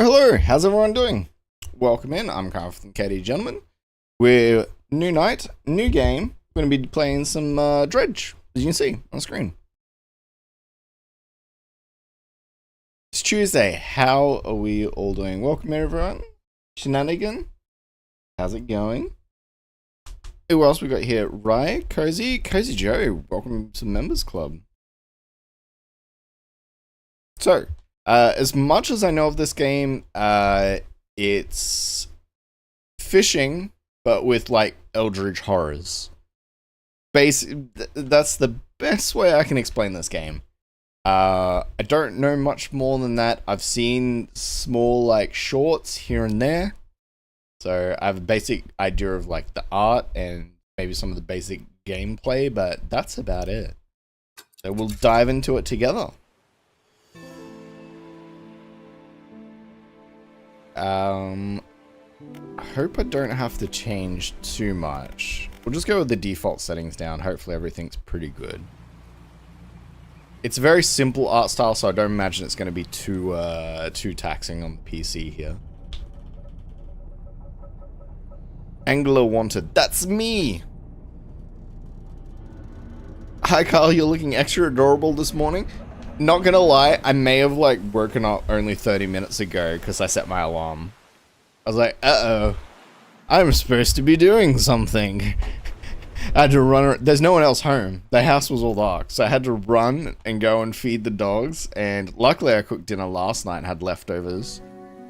Hello, how's everyone doing? Welcome in, I'm Carl from Katie Gentlemen. We're new night, new game. We're going to be playing some Dredge, as you can see on screen. It's Tuesday, how are we all doing? Welcome everyone. Shenanigan, how's it going? Who else we got here? Rye, Cozy Joe, welcome to Members Club. So, as much as I know of this game, it's fishing, but with like eldritch horrors. That's the best way I can explain this game. I don't know much more than that. I've seen small like shorts here and there, so I have a basic idea of like the art and maybe some of the basic gameplay, but that's about it. So we'll dive into it together. I hope I don't have to change too much. We'll just go with the default settings down. Hopefully everything's pretty good. It's a very simple art style, so I don't imagine it's going to be too taxing on the PC here. Angler wanted. That's me! Hi Carl, you're looking extra adorable this morning. Not gonna lie, I may have like woken up only 30 minutes ago because I set my alarm. I was like, uh-oh, I'm supposed to be doing something. I had to run, there's no one else home. The house was all dark, so I had to run and go and feed the dogs, and luckily I cooked dinner last night and had leftovers.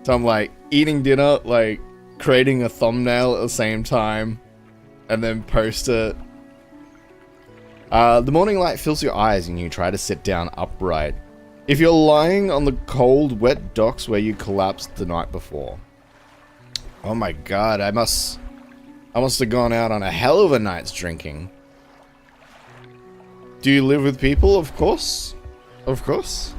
So I'm like, eating dinner, like, creating a thumbnail at the same time, and then post it. The morning light fills your eyes and you try to sit down upright. If you're lying on the cold, wet docks where you collapsed the night before. Oh my god, I must have gone out on a hell of a night's drinking. Do you live with people? Of course. Of course.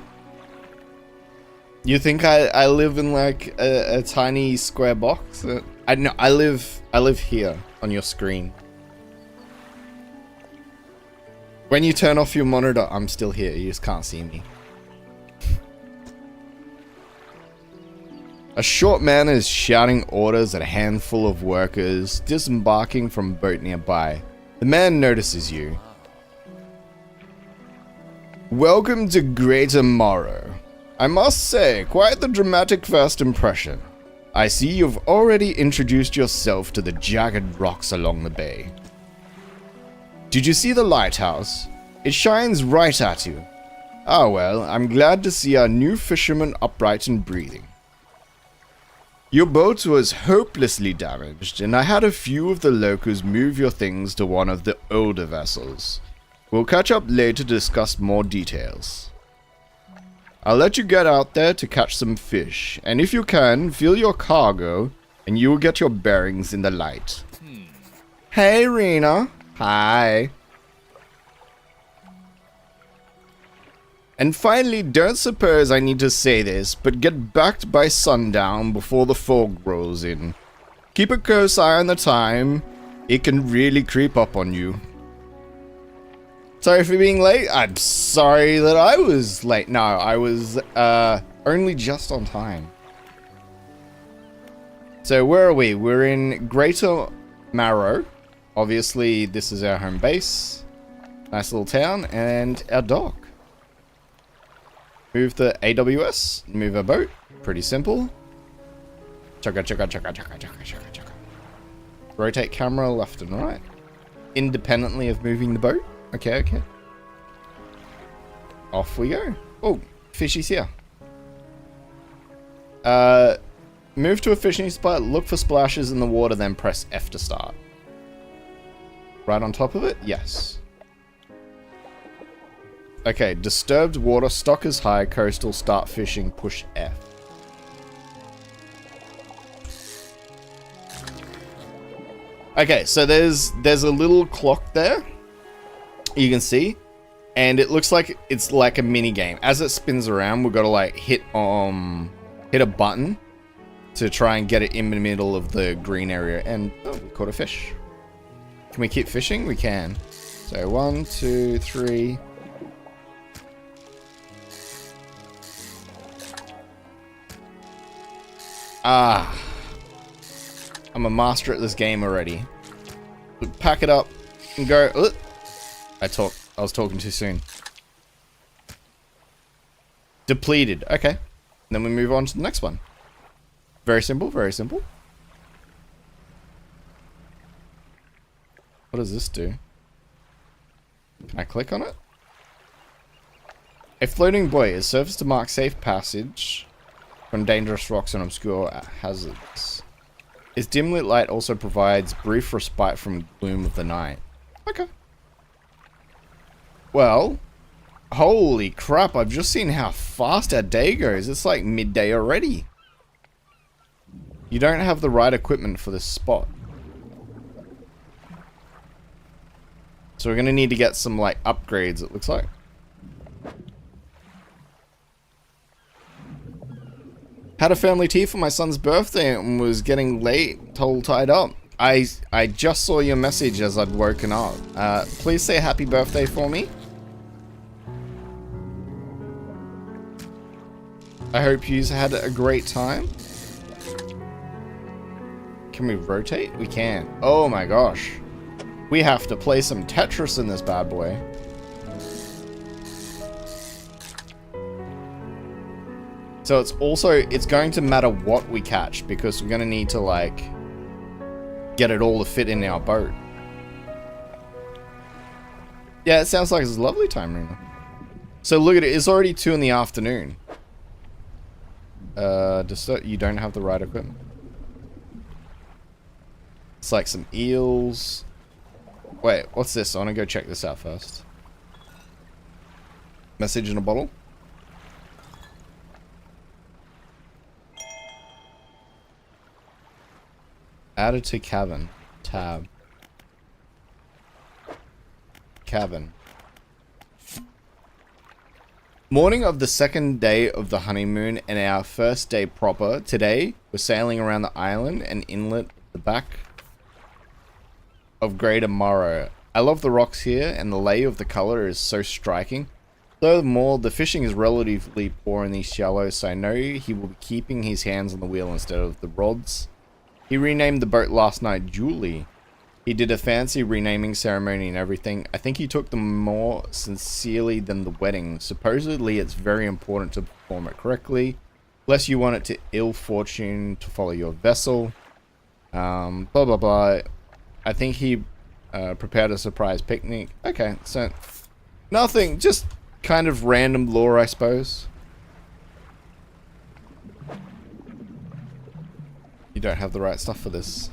You think I live in like a tiny square box? I live here on your screen. When you turn off your monitor, I'm still here. You just can't see me. A short man is shouting orders at a handful of workers disembarking from a boat nearby. The man notices you. Welcome to Greater Morrow. I must say, quite the dramatic first impression. I see you've already introduced yourself to the jagged rocks along the bay. Did you see the lighthouse? It shines right at you. Ah well, I'm glad to see our new fisherman upright and breathing. Your boat was hopelessly damaged, and I had a few of the locals move your things to one of the older vessels. We'll catch up later to discuss more details. I'll let you get out there to catch some fish, and if you can, fill your cargo, and you will get your bearings in the light. Hey, Rena. Hi. And finally, don't suppose I need to say this, but get backed by sundown before the fog rolls in. Keep a close eye on the time. It can really creep up on you. Sorry for being late. I'm sorry that I was late. No, I was only just on time. So where are we? We're in Greater Morrow. Obviously, this is our home base. Nice little town, and our dock. Move the AWS, move our boat. Pretty simple. Chugga, chugga, chugga, chugga, chugga, chugga, chugga. Rotate camera left and right. Independently of moving the boat. Okay, okay. Off we go. Oh, fishy's here. Move to a fishing spot, look for splashes in the water, then press F to start. Right on top of it? Yes. Okay, disturbed water, stock is high, coastal, start fishing, push F. Okay, so there's a little clock there. You can see. And it looks like it's like a mini game. As it spins around, we've got to like hit a button to try and get it in the middle of the green area. And oh, we caught a fish. Can we keep fishing? We can. So 1, 2, 3. Ah. I'm a master at this game already. Pack it up and go. I was talking too soon. Depleted. Okay. Then we move on to the next one. Very simple, very simple. What does this do? Can I click on it? A floating buoy is surfaced to mark safe passage from dangerous rocks and obscure hazards. Its dim lit light also provides brief respite from gloom of the night. Okay. Well, holy crap, I've just seen how fast our day goes. It's like midday already. You don't have the right equipment for this spot. So we're going to need to get some, like, upgrades, it looks like. Had a family tea for my son's birthday and was getting late, all tied up. I just saw your message as I'd woken up. Please say happy birthday for me. I hope you had a great time. Can we rotate? We can. Oh my gosh. We have to play some Tetris in this bad boy. So it's going to matter what we catch because we're going to need to like get it all to fit in our boat. Yeah, it sounds like it's a lovely time, Rena. So look at it, it's already 2 in the afternoon. You don't have the right equipment. It's like some eels. Wait, what's this? I want to go check this out first. Message in a bottle. Added to cabin. Tab. Cabin. Morning of the second day of the honeymoon and our first day proper. Today, we're sailing around the island and inlet at the back of Greater Morrow. I love the rocks here and the lay of the color is so striking. Furthermore, the fishing is relatively poor in these shallows, so I know he will be keeping his hands on the wheel instead of the rods. He renamed the boat last night Julie. He did a fancy renaming ceremony and everything. I think he took them more sincerely than the wedding. Supposedly, it's very important to perform it correctly. Lest you want it to ill fortune to follow your vessel. Blah, blah, blah. I think he prepared a surprise picnic. Okay, so nothing, just kind of random lore, I suppose. You don't have the right stuff for this.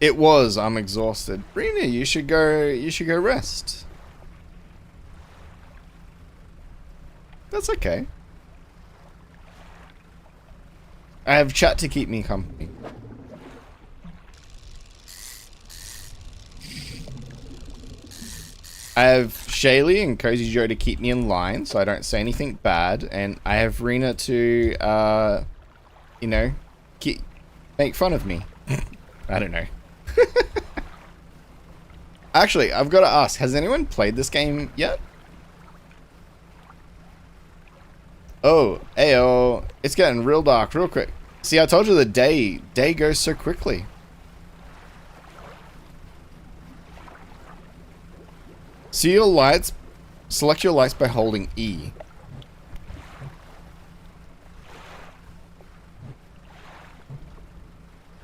It was. I'm exhausted. Rena, you should go rest. That's okay. I have chat to keep me company. I have Shaylee and Cozy Joe to keep me in line so I don't say anything bad. And I have Rena to, you know, make fun of me. I don't know. Actually, I've got to ask, has anyone played this game yet? Oh, ayo, it's getting real dark real quick. See, I told you the day goes so quickly. See your lights, select your lights by holding E.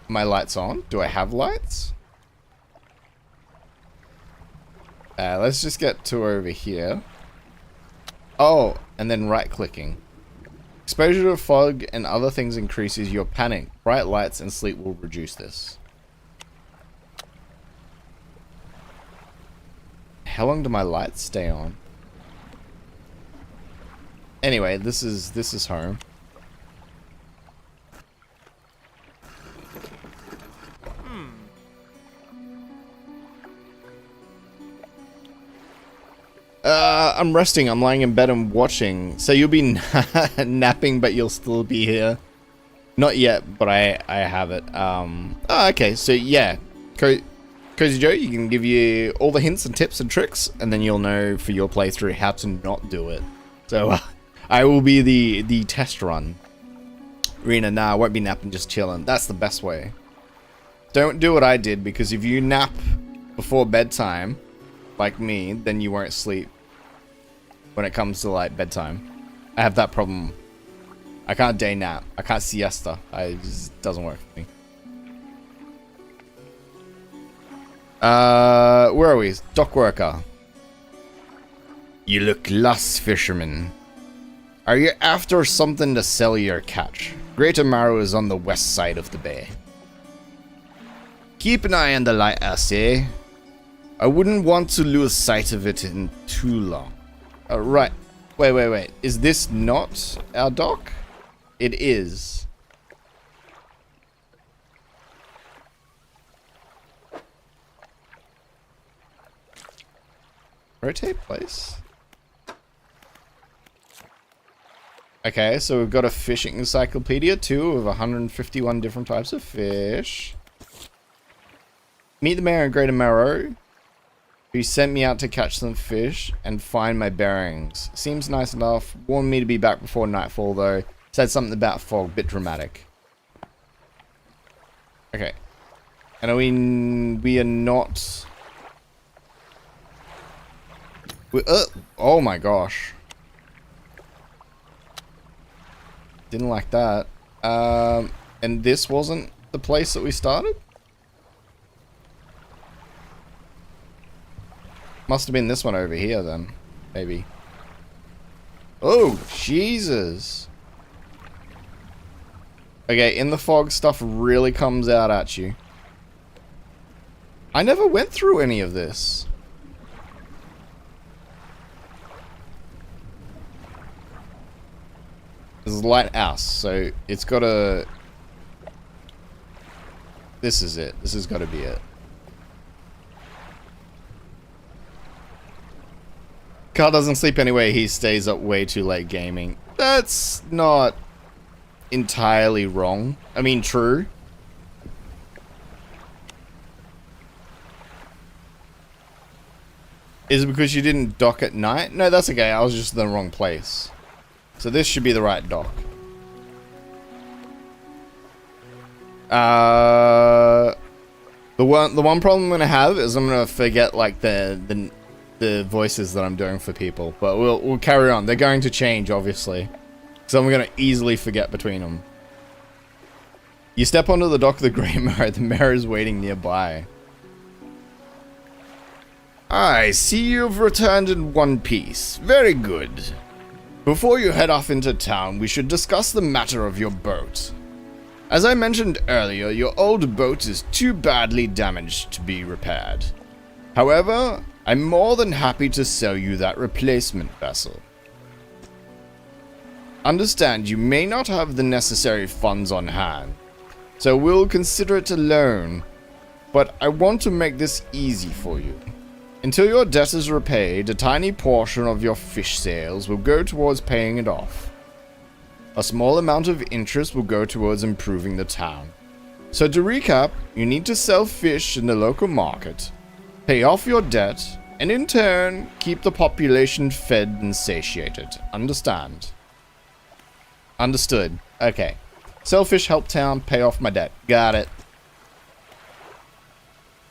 My lights on? Do I have lights? Let's just get to over here. Oh, and then right clicking. Exposure to fog and other things increases your panic. Bright lights and sleep will reduce this. How long do my lights stay on? Anyway, this is home. I'm resting. I'm lying in bed and watching. So you'll be napping, but you'll still be here. Not yet, but I have it. Oh, okay. So yeah, Cozy Joe, you can give you all the hints and tips and tricks, and then you'll know for your playthrough how to not do it. So I will be the test run. Rena, nah, I won't be napping, just chilling. That's the best way. Don't do what I did, because if you nap before bedtime, like me, then you won't sleep when it comes to, like, bedtime. I have that problem. I can't day nap. I can't siesta. It just doesn't work for me. Where are we? Dock worker. You look lost, fisherman. Are you after something to sell your catch? Greater Marrow is on the west side of the bay. Keep an eye on the lighthouse, eh? I wouldn't want to lose sight of it in too long. Right. Wait. Is this not our dock? It is. Rotate place? Okay, so we've got a fishing encyclopedia too of 151 different types of fish. Meet the mayor in Greater Marrow, who sent me out to catch some fish and find my bearings. Seems nice enough. Warned me to be back before nightfall though. Said something about fog, bit dramatic. Okay. And we are not... oh my gosh. Didn't like that. And this wasn't the place that we started? Must have been this one over here then. Maybe. Oh, Jesus. Okay, in the fog, stuff really comes out at you. I never went through any of this. This is a lighthouse, so it's got a... This is it. This has got to be it. Carl doesn't sleep anyway. He stays up way too late gaming. That's not entirely wrong. I mean, true. Is it because you didn't dock at night? No, that's okay. I was just in the wrong place. So this should be the right dock. The one problem I'm gonna have is I'm gonna forget like the voices that I'm doing for people, but we'll carry on. They're going to change, obviously, so I'm gonna easily forget between them. You step onto the dock of the Grey Mare. The mare is waiting nearby. I see you've returned in one piece. Very good. Before you head off into town, we should discuss the matter of your boat. As I mentioned earlier, your old boat is too badly damaged to be repaired. However, I'm more than happy to sell you that replacement vessel. Understand you may not have the necessary funds on hand, so we'll consider it a loan, but I want to make this easy for you. Until your debt is repaid, a tiny portion of your fish sales will go towards paying it off. A small amount of interest will go towards improving the town. So to recap, you need to sell fish in the local market, pay off your debt, and in turn, keep the population fed and satiated. Understand? Understood. Okay. Sell fish, help town, pay off my debt. Got it.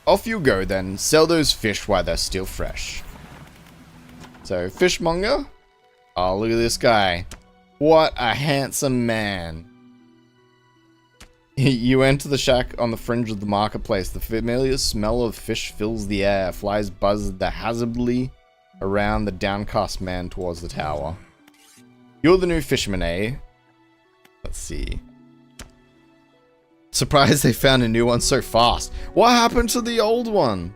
Off you go then. Sell those fish while they're still fresh. So, fishmonger. Oh, look at this guy. What a handsome man. You enter the shack on the fringe of the marketplace. The familiar smell of fish fills the air. Flies buzz haphazardly around the downcast man towards the tower. You're the new fisherman, eh? Let's see. Surprised they found a new one so fast. What happened to the old one?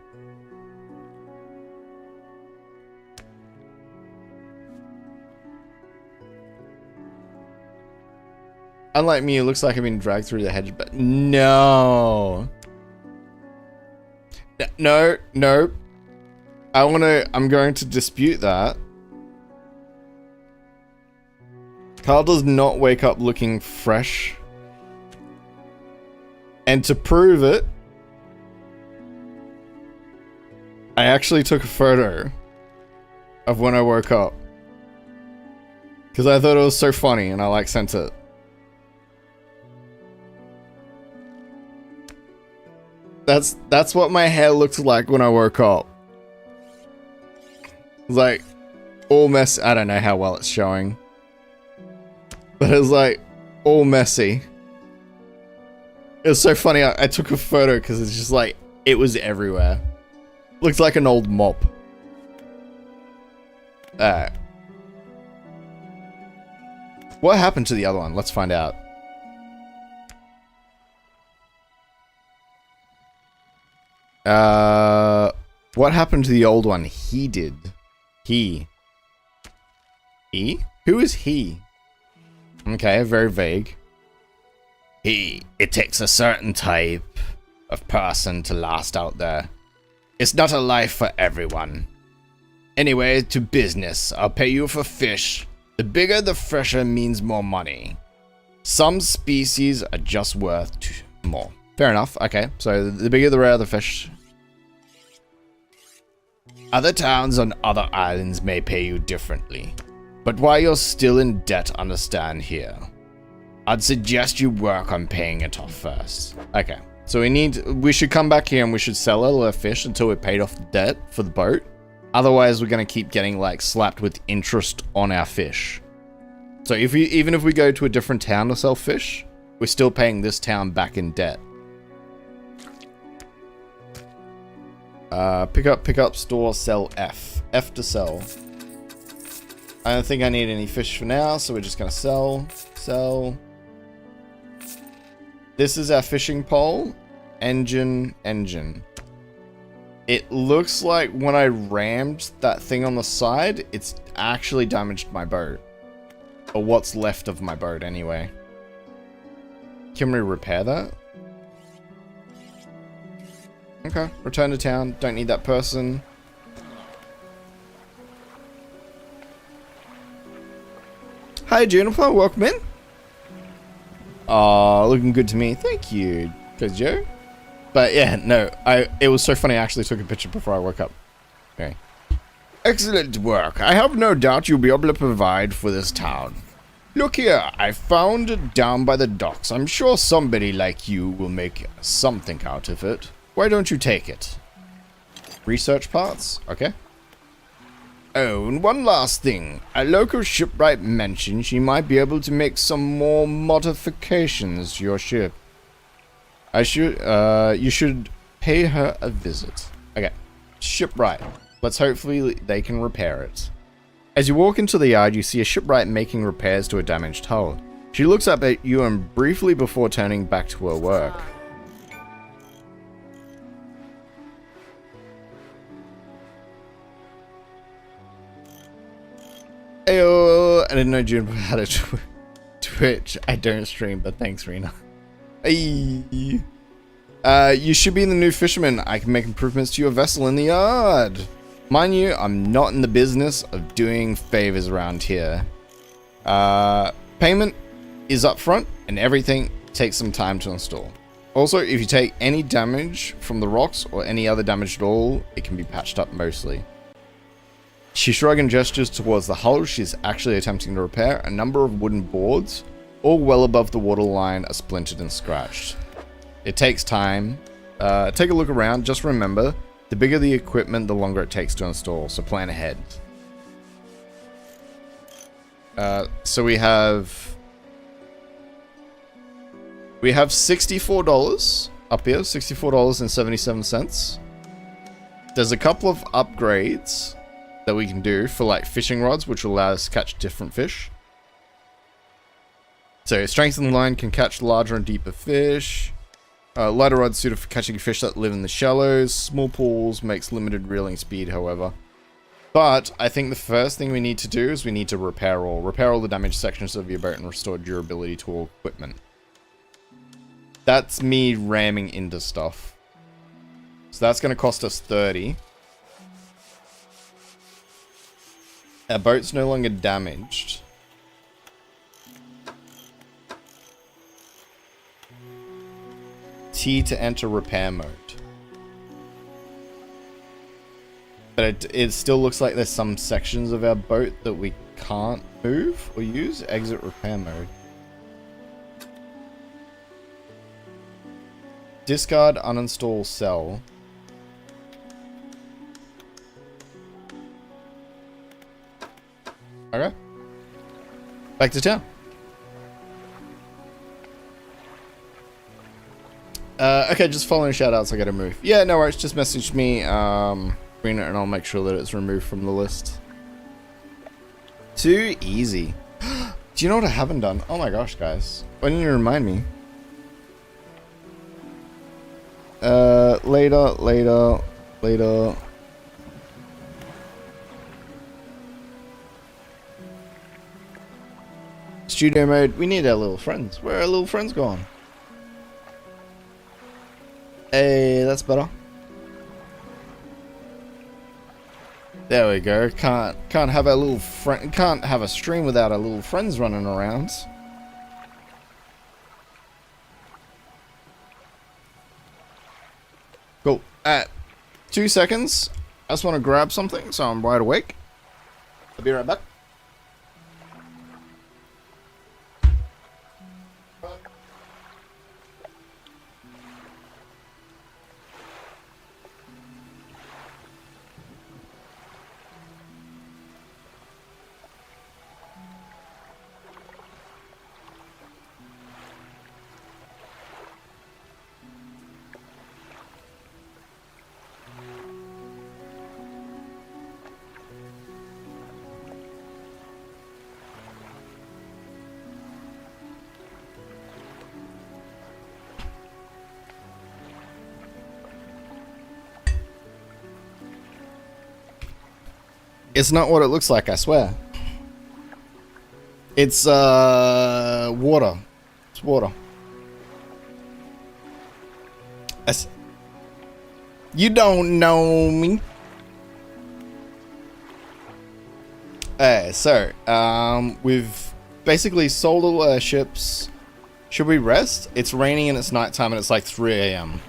Unlike me, it looks like I've been dragged through the hedge, but no. No. I'm going to dispute that. Carl does not wake up looking fresh. And to prove it, I actually took a photo of when I woke up. Because I thought it was so funny and I like sent it. That's what my hair looked like when I woke up. It's like all mess. I don't know how well it's showing, but it was like all messy. It was so funny. I took a photo because it's just like it was everywhere. Looks like an old mop. Alright. What happened to the other one? Let's find out. What happened to the old one? He did. He? Who is he? Okay, very vague. It takes a certain type of person to last out there. It's not a life for everyone. Anyway, to business. I'll pay you for fish. The bigger the fresher means more money. Some species are just worth more. Fair enough. Okay, so the bigger the rare the fish. Other towns on other islands may pay you differently. But while you're still in debt, understand here. I'd suggest you work on paying it off first. Okay, so we should come back here and we should sell all our fish until we paid off the debt for the boat. Otherwise, we're going to keep getting like slapped with interest on our fish. So even if we go to a different town to sell fish, we're still paying this town back in debt. Pick up, store, sell F. F to sell. I don't think I need any fish for now, so we're just going to sell. This is our fishing pole. Engine. It looks like when I rammed that thing on the side, it's actually damaged my boat. Or what's left of my boat, anyway. Can we repair that? Okay, return to town. Don't need that person. Hi, Juniper. Welcome in. Looking good to me. Thank you, Joe. But yeah, no, it was so funny. I actually took a picture before I woke up. Okay. Excellent work. I have no doubt you'll be able to provide for this town. Look here, I found it down by the docks. I'm sure somebody like you will make something out of it. Why don't you take it? Research parts? Okay. Oh, and one last thing. A local shipwright mentioned she might be able to make some more modifications to your ship. You should pay her a visit. Okay. Shipwright. Let's hopefully they can repair it. As you walk into the yard, you see a shipwright making repairs to a damaged hull. She looks up at you and briefly before turning back to her work. Ayo, I didn't know June had a Twitch. I don't stream, but thanks, Rena. Hey. You should be in the new fisherman. I can make improvements to your vessel in the yard. Mind you, I'm not in the business of doing favors around here. Payment is upfront, and everything takes some time to install. Also, if you take any damage from the rocks or any other damage at all, it can be patched up mostly. She shrugs and gestures towards the hull she's actually attempting to repair. A number of wooden boards, all well above the waterline, are splintered and scratched. It takes time. Take a look around. Just remember, the bigger the equipment, the longer it takes to install, so plan ahead. So we have $64 up here, $64.77. There's a couple of upgrades that we can do for like fishing rods, which will allow us to catch different fish. So strengthen the line can catch larger and deeper fish. Lighter rods suited for catching fish that live in the shallows. Small pools makes limited reeling speed, however. But I think the first thing we need to do is we need to repair all the damaged sections of your boat and restore durability to all equipment. That's me ramming into stuff. So that's going to cost us 30. Our boat's no longer damaged. T to enter repair mode. But it still looks like there's some sections of our boat that we can't move or use. Exit repair mode. Discard, uninstall, sell. Okay. Back to town. Okay, just following shoutouts, I gotta move. Yeah, no worries, just message me, Rena, and I'll make sure that it's removed from the list. Too easy. Do you know what I haven't done? Oh my gosh, guys. Why didn't you remind me? Later. Studio mode, we need our little friends. Where are our little friends gone? Hey, that's better. There we go. Can't have a little friend. Can't have a stream without our little friends running around. Cool. 2 seconds. I just want to grab something, so I'm wide awake. I'll be right back. It's not what it looks like, I swear. It's, water. It's water. You don't know me. So, we've basically sold all our ships. Should we rest? It's raining and it's nighttime and it's like 3 AM.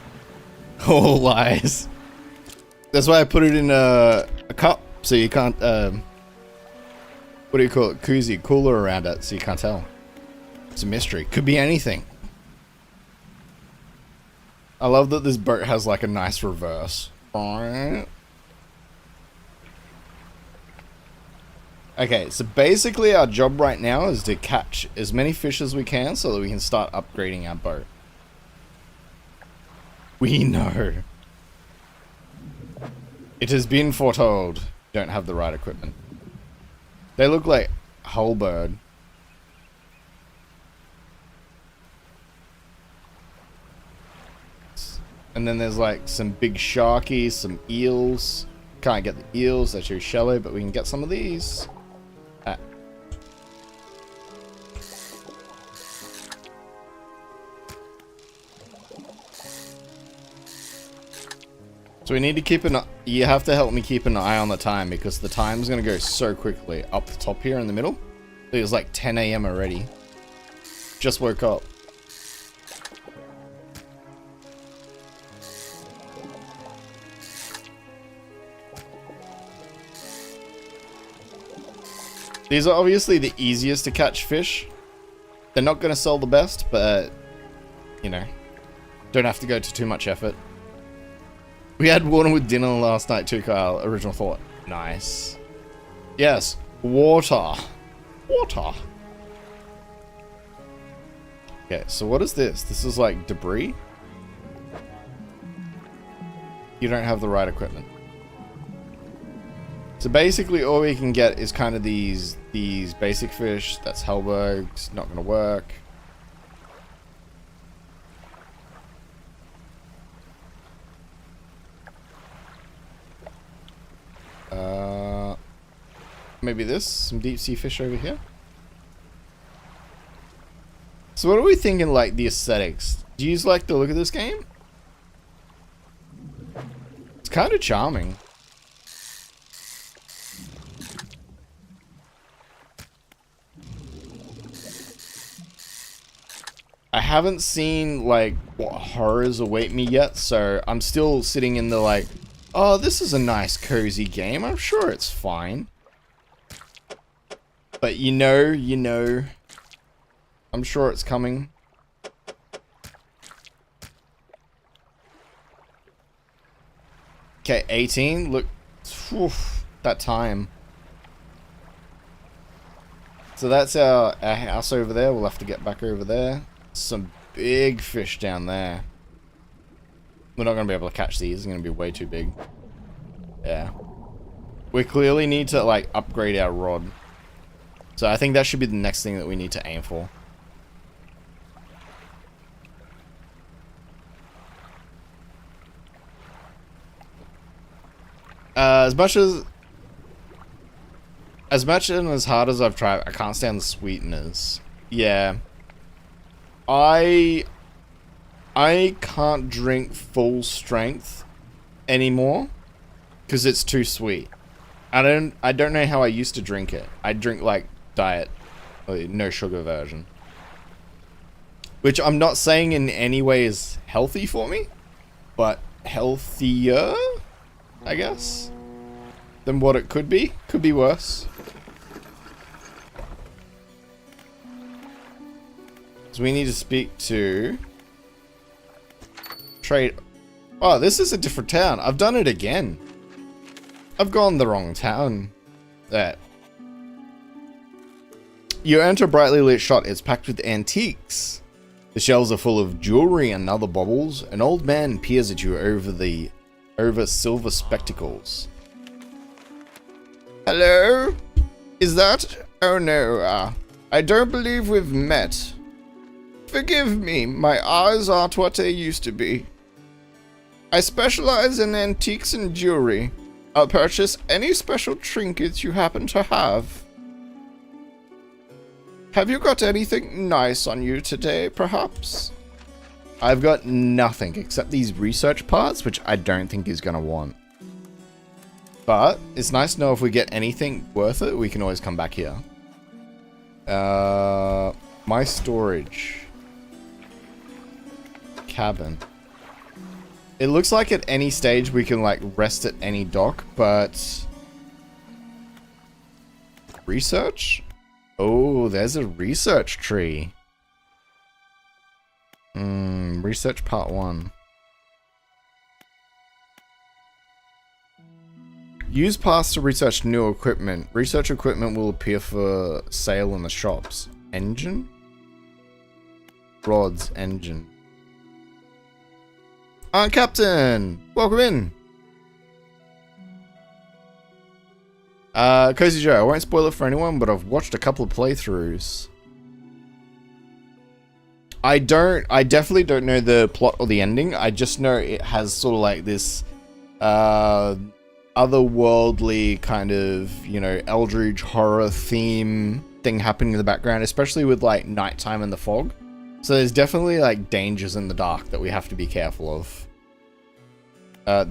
All lies. That's why I put it in a cup. So you can't, what do you call it? Koozie, cooler around it, so you can't tell. It's a mystery. Could be anything. I love that this boat has like a nice reverse. Okay, so basically our job right now is to catch as many fish as we can so that we can start upgrading our boat. We know. It has been foretold. Don't have the right equipment. They look like halberd. And then there's like some big sharkies, some eels. Can't get the eels, they're too shallow, but we can get some of these. So we need to keep an eye. You have to help me keep an eye on the time because the time's going to go so quickly. Up the top here in the middle. It was like 10 AM already. Just woke up. These are obviously the easiest to catch fish. They're not going to sell the best, but, you know, don't have to go to too much effort. We had water with dinner last night too, Kyle. Original thought. Nice. Yes. Water. Water. Okay, so what is this? This is like debris? You don't have the right equipment. So basically all we can get is kind of these basic fish. That's Hellbergs. Not going to work. Maybe this, some deep sea fish over here. So what are we thinking, like, the aesthetics? Do you like the look of this game? It's kind of charming. I haven't seen, like, what horrors await me yet, so I'm still sitting in the, like, oh, this is a nice, cozy game. I'm sure it's fine. But you know. I'm sure it's coming. Okay, 18. Look, oof, that time. So that's our house over there. We'll have to get back over there. Some big fish down there. We're not going to be able to catch these. They're going to be way too big. Yeah. We clearly need to, like, upgrade our rod. So I think that should be the next thing that we need to aim for. As much and as hard as I've tried, I can't stand the sweeteners. Yeah. I can't drink full strength anymore because it's too sweet. I don't know how I used to drink it. I drink like diet, no sugar version. Which I'm not saying in any way is healthy for me, but healthier, I guess, than what it could be. Could be worse. So we need to speak to trade. Oh, this is a different town. I've done it again. I've gone the wrong town. There. You enter a brightly lit shop. It's packed with antiques. The shelves are full of jewelry and other baubles. An old man peers at you over silver spectacles. Hello? Is that? Oh no, I don't believe we've met. Forgive me, my eyes aren't what they used to be. I specialize in antiques and jewelry. I'll purchase any special trinkets you happen to have. Have you got anything nice on you today, perhaps? I've got nothing except these research parts, which I don't think he's gonna want. But it's nice to know if we get anything worth it, we can always come back here. My storage. Cabin. It looks like at any stage we can like rest at any dock, but... Research? Oh, there's a research tree. Research part 1. Use pass to research new equipment. Research equipment will appear for sale in the shops. Engine? Rods, engine. Captain! Welcome in! Cozy Joe, I won't spoil it for anyone, but I've watched a couple of playthroughs. I definitely don't know the plot or the ending. I just know it has sort of like this, otherworldly kind of, you know, eldritch horror theme thing happening in the background, especially with like nighttime and the fog. So there's definitely like dangers in the dark that we have to be careful of.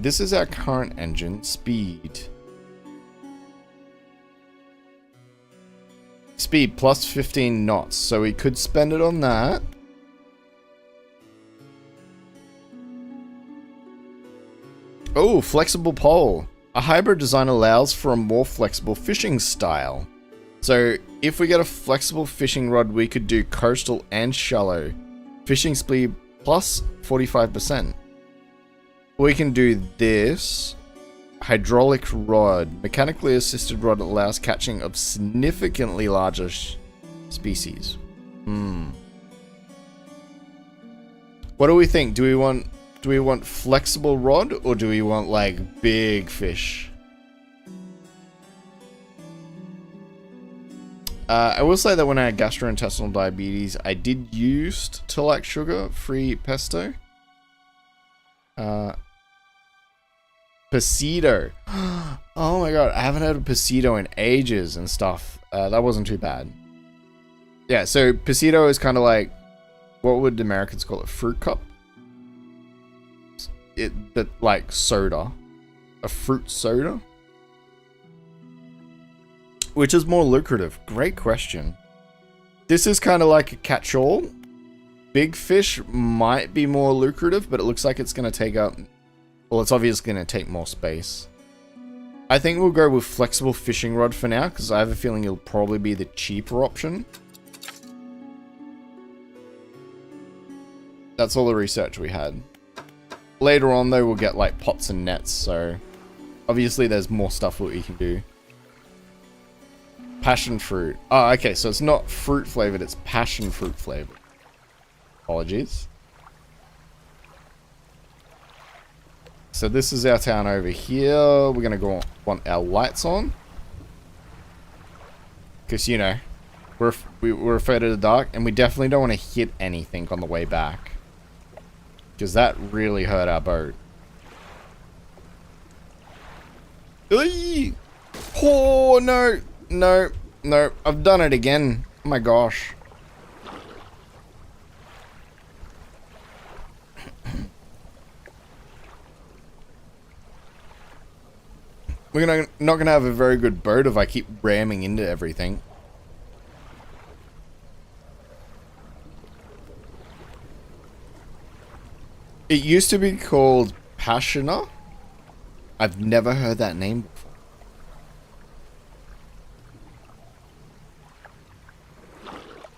This is our current engine. Speed. Speed plus 15 knots, so we could spend it on that. Oh, flexible pole. A hybrid design allows for a more flexible fishing style. So if we get a flexible fishing rod, we could do coastal and shallow. Fishing speed plus 45%. We can do this. Hydraulic rod. Mechanically assisted rod allows catching of significantly larger species. What do we think? Do we want flexible rod or do we want like big fish? I will say that when I had gastrointestinal diabetes, I did used to like sugar-free pesto. Pasito. Oh my god, I haven't heard of pasito in ages and stuff. That wasn't too bad. Yeah, so pasito is kind of like, what would Americans call it? Fruit cup? But like soda. A fruit soda? Which is more lucrative? Great question. This is kind of like a catch-all. Big fish might be more lucrative, but it looks like it's going to take up... Well, it's obviously going to take more space. I think we'll go with flexible fishing rod for now, because I have a feeling it'll probably be the cheaper option. That's all the research we had. Later on, though, we'll get, like, pots and nets, so... Obviously, there's more stuff that we can do. Passion fruit. Oh, okay, so it's not fruit flavored, it's passion fruit flavored. Apologies. So this is our town over here. We're going to want our lights on. Because, you know, we're afraid of the dark. And we definitely don't want to hit anything on the way back. Because that really hurt our boat. Eey! Oh, no. No. No. I've done it again. Oh, my gosh. We're not going to have a very good boat if I keep ramming into everything. It used to be called Passiona. I've never heard that name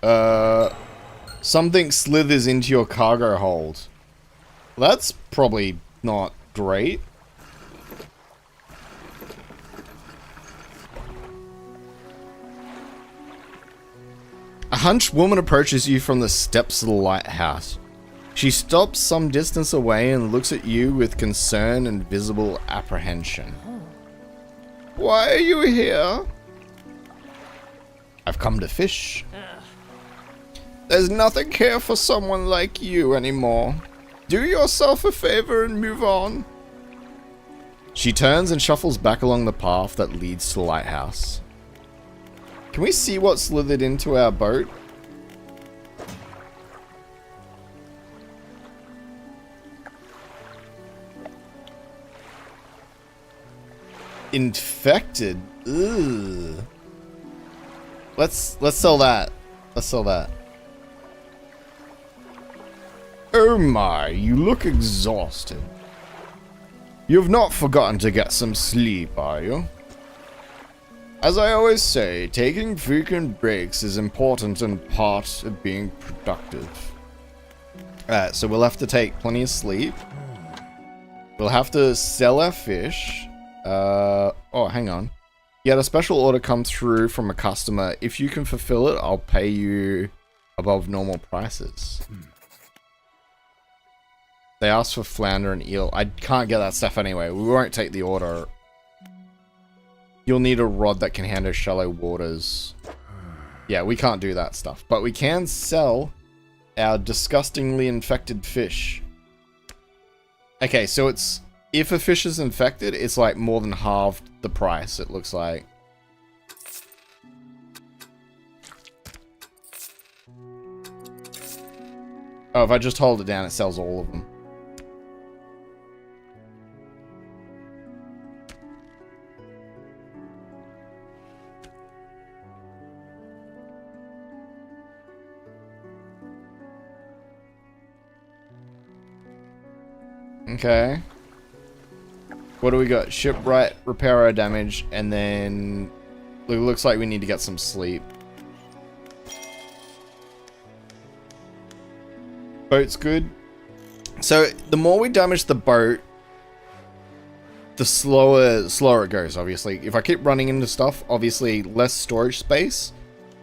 before. Something slithers into your cargo hold. Well, that's probably not great. A hunched woman approaches you from the steps of the lighthouse. She stops some distance away and looks at you with concern and visible apprehension. Why are you here? I've come to fish. There's nothing here for someone like you anymore. Do yourself a favor and move on. She turns and shuffles back along the path that leads to the lighthouse. Can we see what slithered into our boat? Infected. Ugh. Let's sell that. Let's sell that. Oh my, you look exhausted. You've not forgotten to get some sleep, are you? As I always say, taking frequent breaks is important and part of being productive. Alright, so we'll have to take plenty of sleep. We'll have to sell our fish. Oh, hang on. You had a special order come through from a customer. If you can fulfill it, I'll pay you above normal prices. They asked for flounder and eel. I can't get that stuff anyway. We won't take the order. You'll need a rod that can handle shallow waters. Yeah, we can't do that stuff. But we can sell our disgustingly infected fish. Okay, so it's... If a fish is infected, it's like more than halved the price, it looks like. Oh, if I just hold it down, it sells all of them. Okay. What do we got? Shipwright, repair our damage, and then it looks like we need to get some sleep. Boat's good. So the more we damage the boat, the slower it goes, obviously. If I keep running into stuff, obviously less storage space.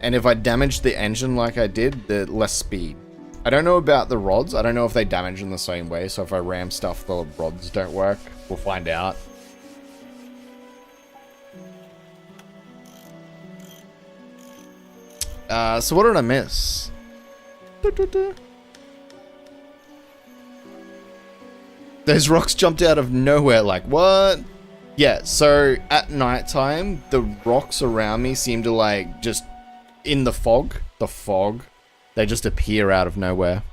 And if I damage the engine like I did, the less speed. I don't know about the rods. I don't know if they damage in the same way. So if I ram stuff, the rods don't work. We'll find out. So what did I miss? Those rocks jumped out of nowhere, like, what? Yeah, so at nighttime, the rocks around me seem to, like, just, in the fog, they just appear out of nowhere.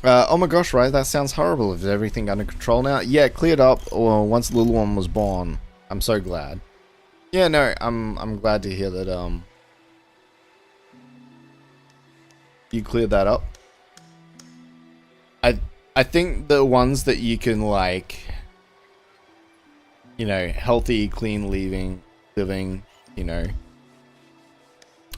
Oh my gosh, right, that sounds horrible. Is everything under control now? Yeah, cleared up once the little one was born. I'm so glad. Yeah, no, I'm glad to hear that, you cleared that up. I think the ones that you can like, you know, healthy, clean living, you know,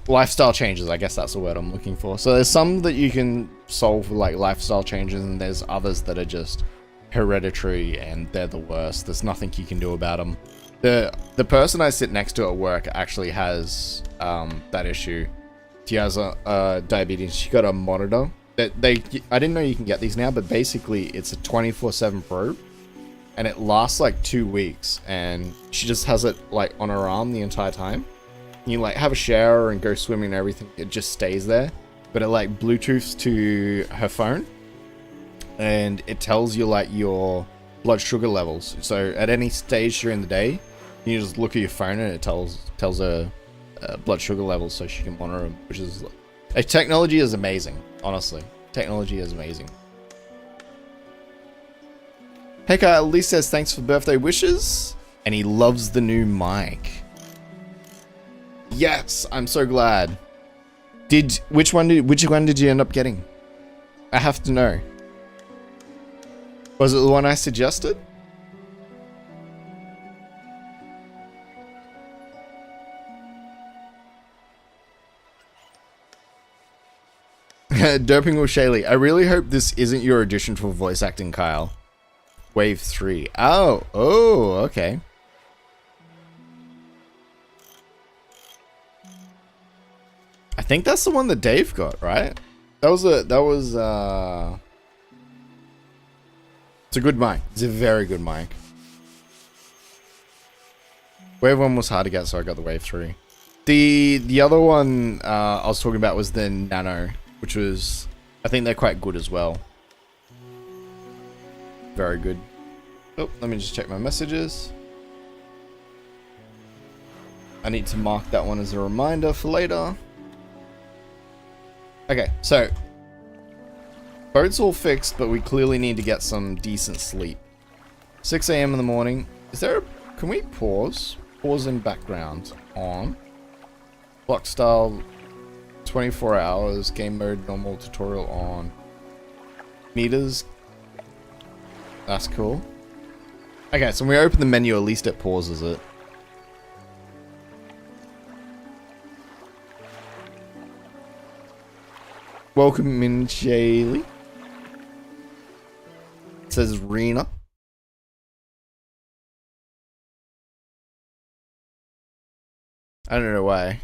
lifestyle changes, I guess that's the word I'm looking for. So there's some that you can solve with like lifestyle changes, and there's others that are just hereditary and they're the worst. There's nothing you can do about them. The person I sit next to at work actually has that issue. She has a diabetes. She got a monitor. I didn't know you can get these now, but basically it's a 24/7 probe, and it lasts like 2 weeks, and she just has it like on her arm the entire time. You like have a shower and go swimming and everything, it just stays there, but it like Bluetooths to her phone, and it tells you like your blood sugar levels. So at any stage during the day, you just look at your phone and it tells her blood sugar levels, so she can monitor them. Which is, technology is amazing. Honestly, technology is amazing. Hey Kyle, Lee says thanks for birthday wishes, and he loves the new mic. Yes, I'm so glad. Which one did you end up getting? I have to know. Was it the one I suggested? Doping with Shaylee. I really hope this isn't your audition for voice acting, Kyle. Wave 3. Oh, okay. I think that's the one that Dave got, right? It's a good mic. It's a very good mic. Wave 1 was hard to get, so I got the Wave 3. The other one I was talking about was the Nano, which was, I think they're quite good as well. Very good. Oh, let me just check my messages. I need to mark that one as a reminder for later. Okay, so boat's all fixed, but we clearly need to get some decent sleep. 6 AM in the morning. Can we pause? Pause in background on. Block style 24 hours. Game mode normal tutorial on. Meters. That's cool. Okay, so when we open the menu, at least it pauses it. Welcome in, Shaylee. It says Rena. I don't know why.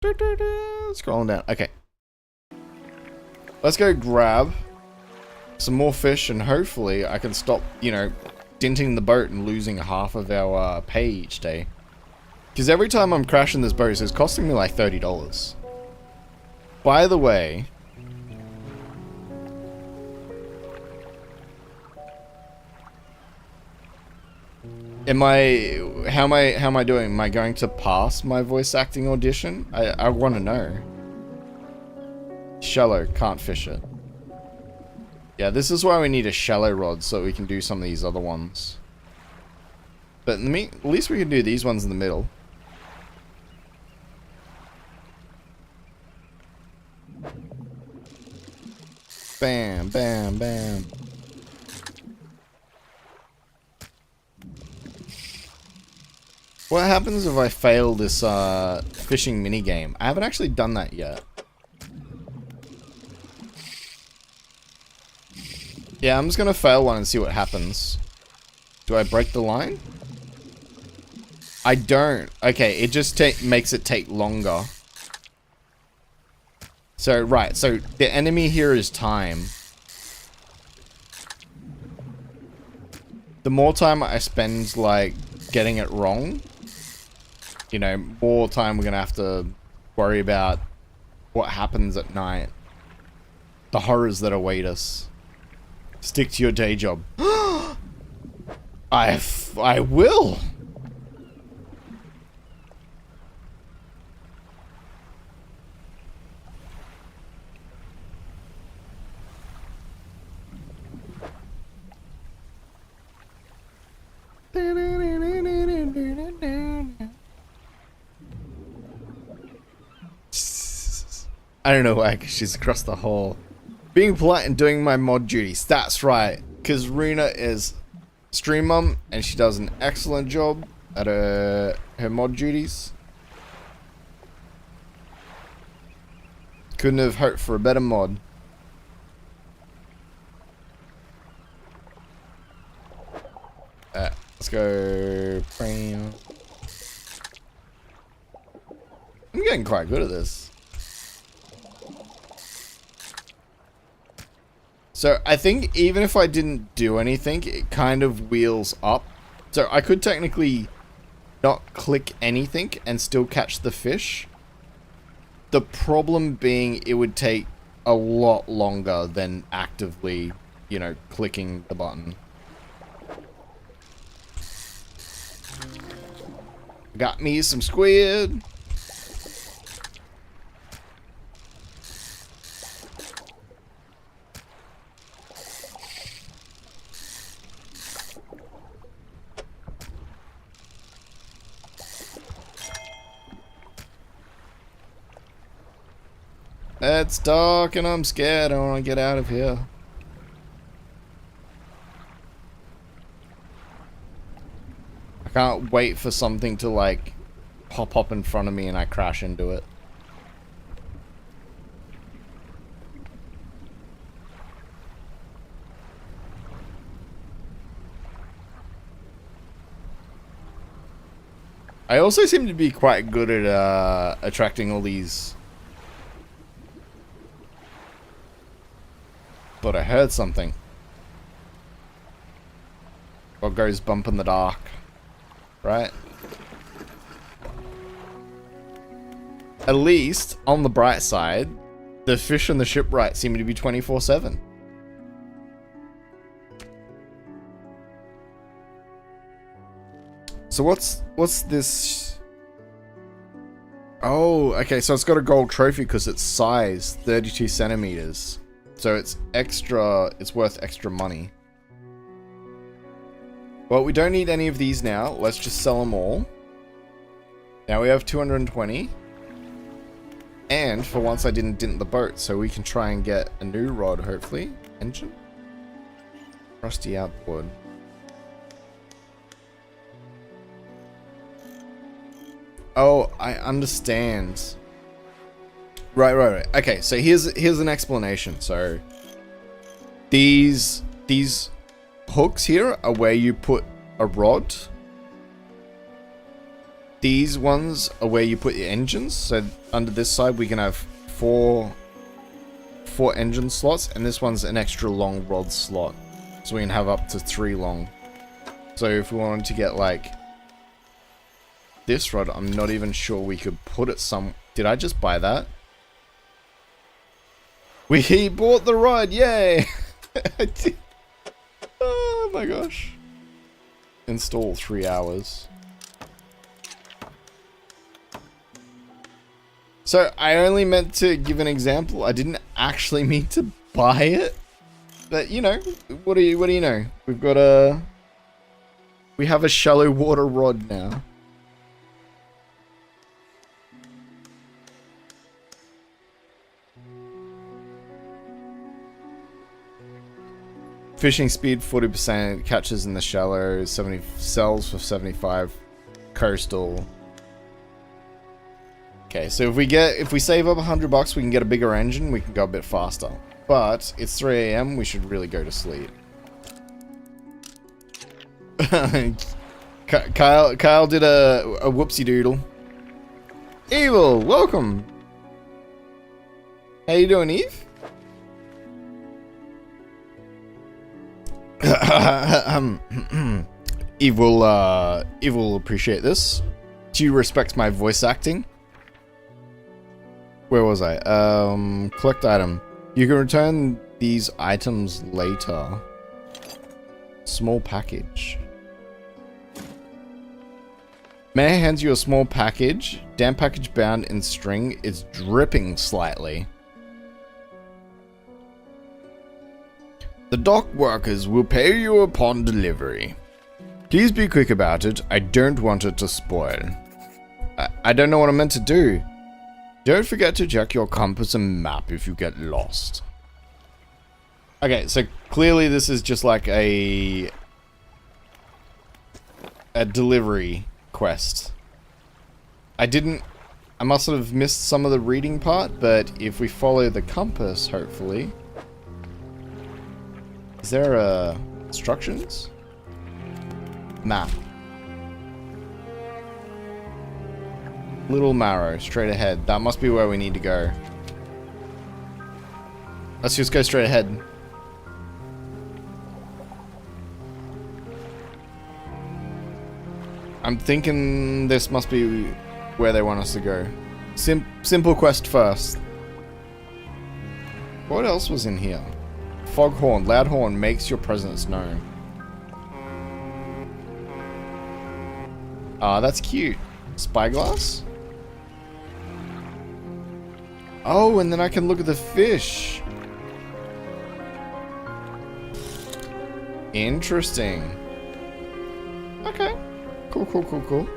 Scrolling down. Okay. Let's go grab some more fish, and hopefully I can stop, you know, dinting the boat and losing half of our pay each day. Because every time I'm crashing this boat, it's costing me like $30. By the way, how am I doing? Am I going to pass my voice acting audition? I want to know. Shallow, can't fish it. Yeah, this is why we need a shallow rod, so we can do some of these other ones. But at least we can do these ones in the middle. Bam, bam, bam. What happens if I fail this fishing minigame? I haven't actually done that yet. Yeah, I'm just gonna fail one and see what happens. Do I break the line? I don't. Okay, it just makes it take longer. So, right, so the enemy here is time. The more time I spend, like, getting it wrong, you know, more time we're gonna have to worry about what happens at night. The horrors that await us. Stick to your day job. I will! I don't know why, because she's across the hall. Being polite and doing my mod duties. That's right. Because Rena is stream mum, and she does an excellent job at her mod duties. Couldn't have hoped for a better mod. Let's go. I'm getting quite good at this. So I think even if I didn't do anything, it kind of wheels up. So I could technically not click anything and still catch the fish. The problem being it would take a lot longer than actively, you know, clicking the button. Got me some squid. It's dark and I'm scared. I want to get out of here. I can't wait for something to like pop up in front of me and I crash into it. I also seem to be quite good at attracting all these. But I heard something. What goes bump in the dark, right? At least, on the bright side, the fish and the shipwright seem to be 24/7. So what's this? Oh, okay, so it's got a gold trophy because it's size 32 centimeters. So it's extra, it's worth extra money. Well, we don't need any of these now. Let's just sell them all. Now we have 220. And for once I didn't dent the boat, so we can try and get a new rod, hopefully. Engine? Rusty outboard. Oh, I understand. Right. Okay, so here's an explanation. So these hooks here are where you put a rod. These ones are where you put your engines. So under this side we can have four engine slots, and this one's an extra long rod slot. So we can have up to 3 long. So if we wanted to get like this rod, I'm not even sure we could put it some. Did I just buy that? We bought the rod, yay! Oh my gosh. Install 3 hours. So I only meant to give an example. I didn't actually mean to buy it. But you know, what do you know? We have a shallow water rod now. Fishing speed 40%, catches in the shallow, 70 sells for 75, coastal. Okay, so if we save up $100, we can get a bigger engine, we can go a bit faster. But it's 3 AM, we should really go to sleep. Kyle did a whoopsie doodle. Evil, welcome. How you doing, Eve? Eve will appreciate this. Do you respect my voice acting? Where was I? Collect item. You can return these items later. Small package. May I hand you a small package? Damn package bound in string. It's dripping slightly. The dock workers will pay you upon delivery. Please be quick about it. I don't want it to spoil. I don't know what I'm meant to do. Don't forget to check your compass and map if you get lost. Okay, so clearly this is just like a delivery quest. I must have missed some of the reading part, but if we follow the compass, hopefully. Is there instructions? Map. Little Marrow, straight ahead. That must be where we need to go. Let's just go straight ahead. I'm thinking this must be where they want us to go. Simple quest first. What else was in here? Foghorn. Loud horn makes your presence known. Ah, that's cute. Spyglass? Oh, and then I can look at the fish. Interesting. Okay. Cool, cool, cool, cool.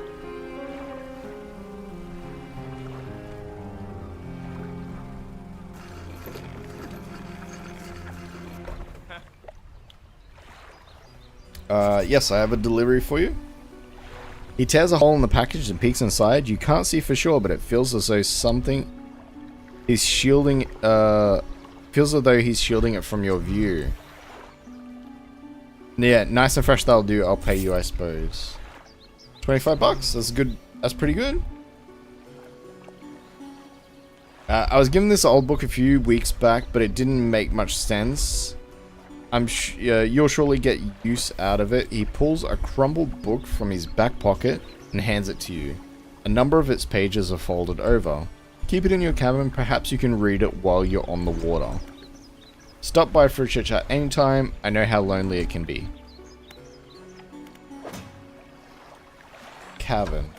Yes, I have a delivery for you. He tears a hole in the package and peeks inside. You can't see for sure, but it feels as though something is shielding, feels as though he's shielding it from your view. Yeah, nice and fresh, that'll do. I'll pay you, I suppose. 25 bucks, that's good. That's pretty good. I was given this old book a few weeks back, but it didn't make much sense. You'll surely get use out of it. He pulls a crumbled book from his back pocket and hands it to you. A number of its pages are folded over. Keep it in your cabin, perhaps you can read it while you're on the water. Stop by for a chit chat anytime, I know how lonely it can be. Cabin.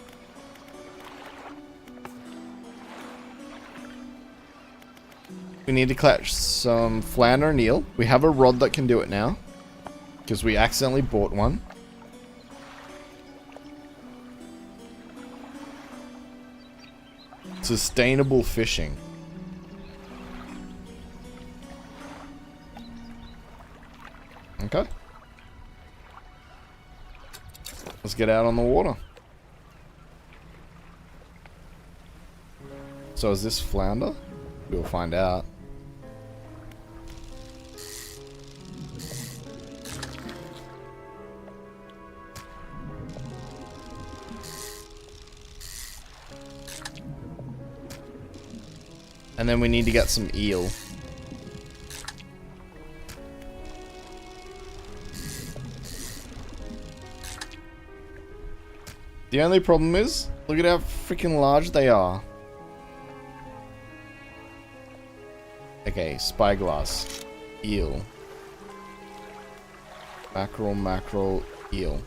We need to catch some flounder and eel. We have a rod that can do it now, because we accidentally bought one. Sustainable fishing. Okay. Let's get out on the water. So is this flounder? We'll find out. And then we need to get some eel. The only problem is, look at how freaking large they are. Okay, spyglass. Eel. Mackerel, mackerel, eel.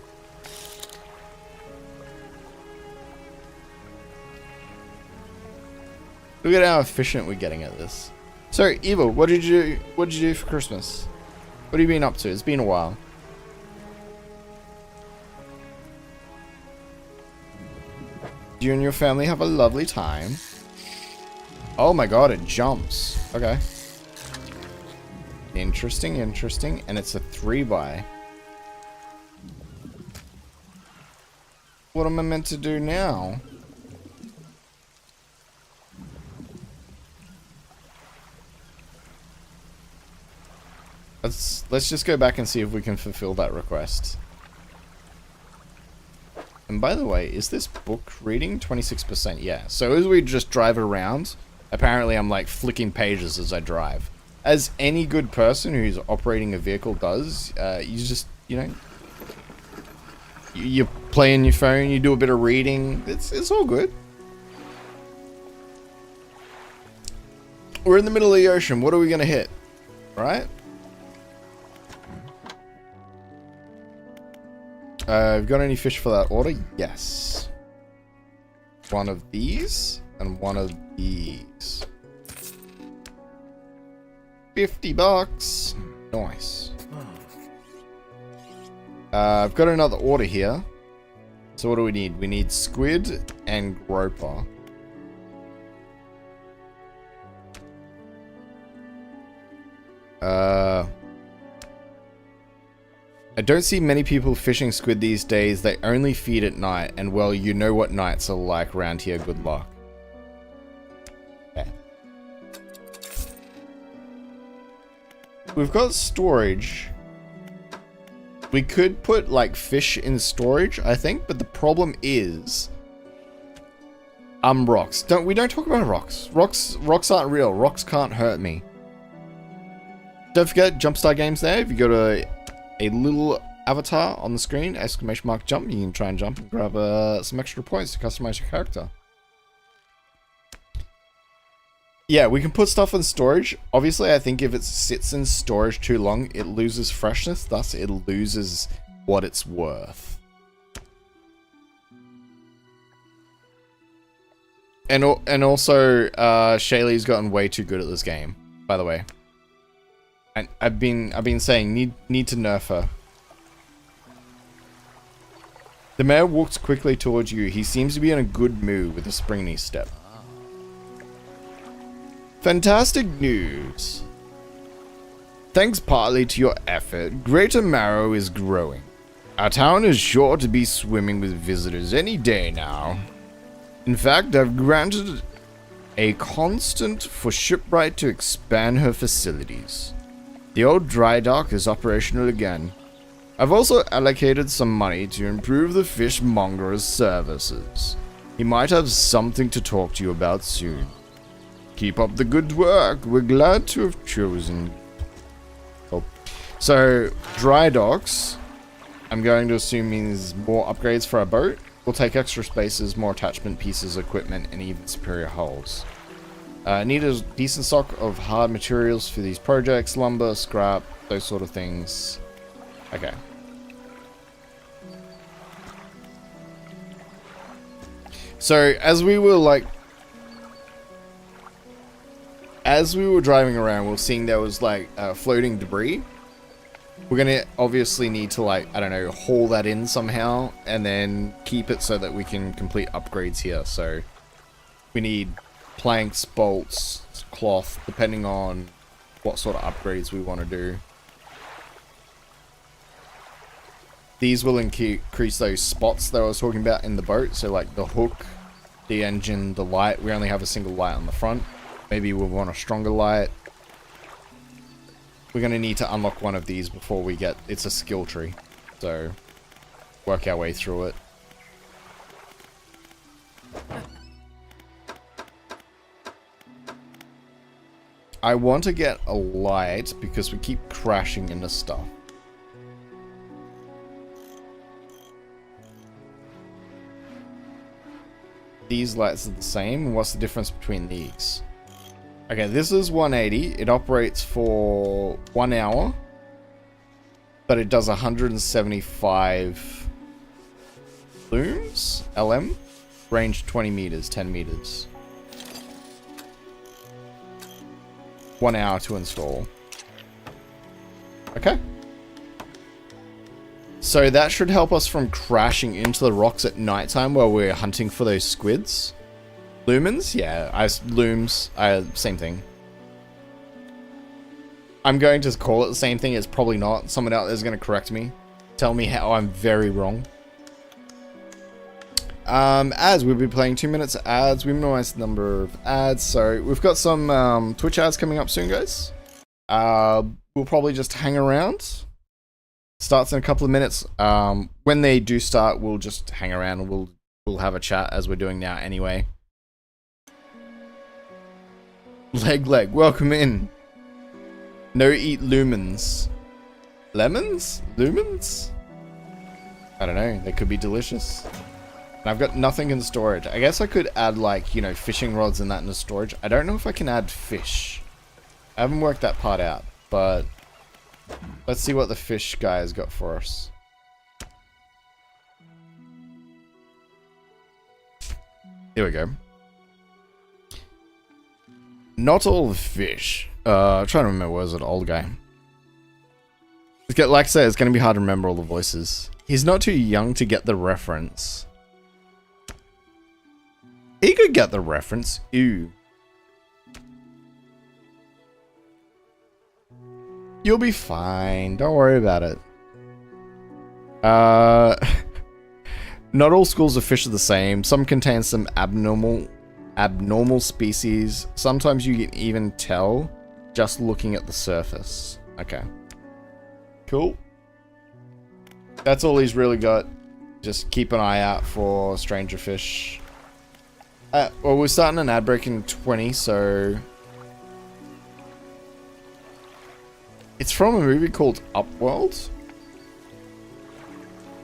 Look at how efficient we're getting at this. So, Evil, what did you do for Christmas? What have you been up to? It's been a while. You and your family have a lovely time. Oh my god, it jumps. Okay. Interesting, interesting. And it's a 3x. What am I meant to do now? Let's just go back and see if we can fulfill that request. And by the way, is this book reading 26%? Yeah. So as we just drive around, apparently I'm like flicking pages as I drive. As any good person who's operating a vehicle does, you just, you know, you play on your phone, you do a bit of reading. It's all good. We're in the middle of the ocean. What are we going to hit? Right? Got any fish for that order? Yes. One of these and one of these. 50 bucks. Nice. I've got another order here. So what do we need? We need squid and groper. I don't see many people fishing squid these days. They only feed at night, and well, you know what nights are like around here. Good luck. Okay. We've got storage. We could put like fish in storage, I think, but the problem is rocks. We don't talk about rocks. Rocks aren't real. Rocks can't hurt me. Don't forget Jumpstart Games there. If you go to a little avatar on the screen, !jump, you can try and jump and grab some extra points to customize your character. Yeah, we can put stuff in storage. Obviously, I think if it sits in storage too long, it loses freshness, thus it loses what it's worth. And also, Shaylee's gotten way too good at this game, by the way. And I've been saying need to nerf her. The mayor walks quickly towards you. He seems to be in a good mood with a springy step. Fantastic news. Thanks partly to your effort, Greater Marrow is growing. Our town is sure to be swimming with visitors any day now. In fact, I've granted a constant for Shipwright to expand her facilities. The old dry dock is operational again. I've also allocated some money to improve the fishmonger's services. He might have something to talk to you about soon. Keep up the good work. We're glad to have chosen. Oh. So, dry docks, I'm going to assume means more upgrades for our boat. We'll take extra spaces, more attachment pieces, equipment, and even superior hulls. Need a decent stock of hard materials for these projects, lumber, scrap, those sort of things. Okay. So, as we were driving around, we were seeing there was floating debris. We're gonna obviously need to I don't know, haul that in somehow and then keep it so that we can complete upgrades here. So we need planks, bolts, cloth, depending on what sort of upgrades we want to do. These will increase those spots that I was talking about in the boat. So like the hook, the engine, the light. We only have a single light on the front. Maybe we'll want a stronger light. We're going to need to unlock one of these before we get... It's a skill tree. So, work our way through it. I want to get a light because we keep crashing into stuff. These lights are the same. What's the difference between these? Okay, this is 180. It operates for 1 hour, but it does 175 looms, LM, range 20 meters, 10 meters. 1 hour to install. Okay. So that should help us from crashing into the rocks at nighttime while we're hunting for those squids. Lumens? Yeah, looms. Same thing. I'm going to call it the same thing. It's probably not. Someone out there is going to correct me. Tell me how I'm very wrong. Ads. We'll be playing 2 minutes of ads. We minimize the number of ads. So we've got some Twitch ads coming up soon, guys. We'll probably just hang around. Starts in a couple of minutes. When they do start, we'll just hang around and we'll have a chat as we're doing now anyway. Leg, welcome in. No eat lumens. Lemons? Lumens? I don't know. They could be delicious. And I've got nothing in storage. I guess I could add fishing rods and that into storage. I don't know if I can add fish. I haven't worked that part out, but let's see what the fish guy has got for us. Here we go. Not all the fish. I'm trying to remember, was it old guy? Like I said, it's going to be hard to remember all the voices. He's not too young to get the reference. He could get the reference. Ew. You'll be fine. Don't worry about it. Not all schools of fish are the same. Some contain some abnormal species. Sometimes you can even tell just looking at the surface. Okay. Cool. That's all he's really got. Just keep an eye out for stranger fish. Well, we're starting an ad break in 20, so... It's from a movie called Upworld.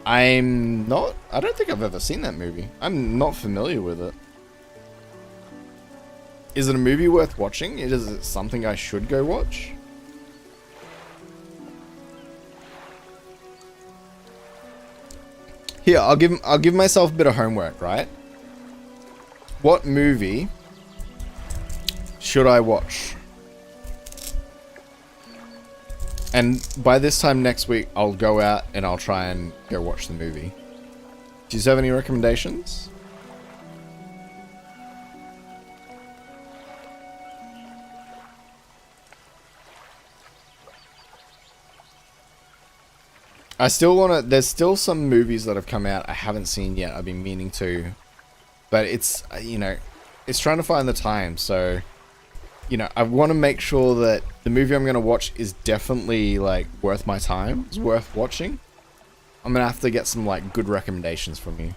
I don't think I've ever seen that movie. I'm not familiar with it. Is it a movie worth watching? Is it something I should go watch? Here, I'll give myself a bit of homework, right? What movie should I watch? And by this time next week, I'll go out and I'll try and go watch the movie. Do you have any recommendations? I still want to... There's still some movies that have come out I haven't seen yet. I've been meaning to. But it's, you know, it's trying to find the time. So, you know, I want to make sure that the movie I'm going to watch is definitely, like, worth my time. It's worth watching. I'm going to have to get some, like, good recommendations from you.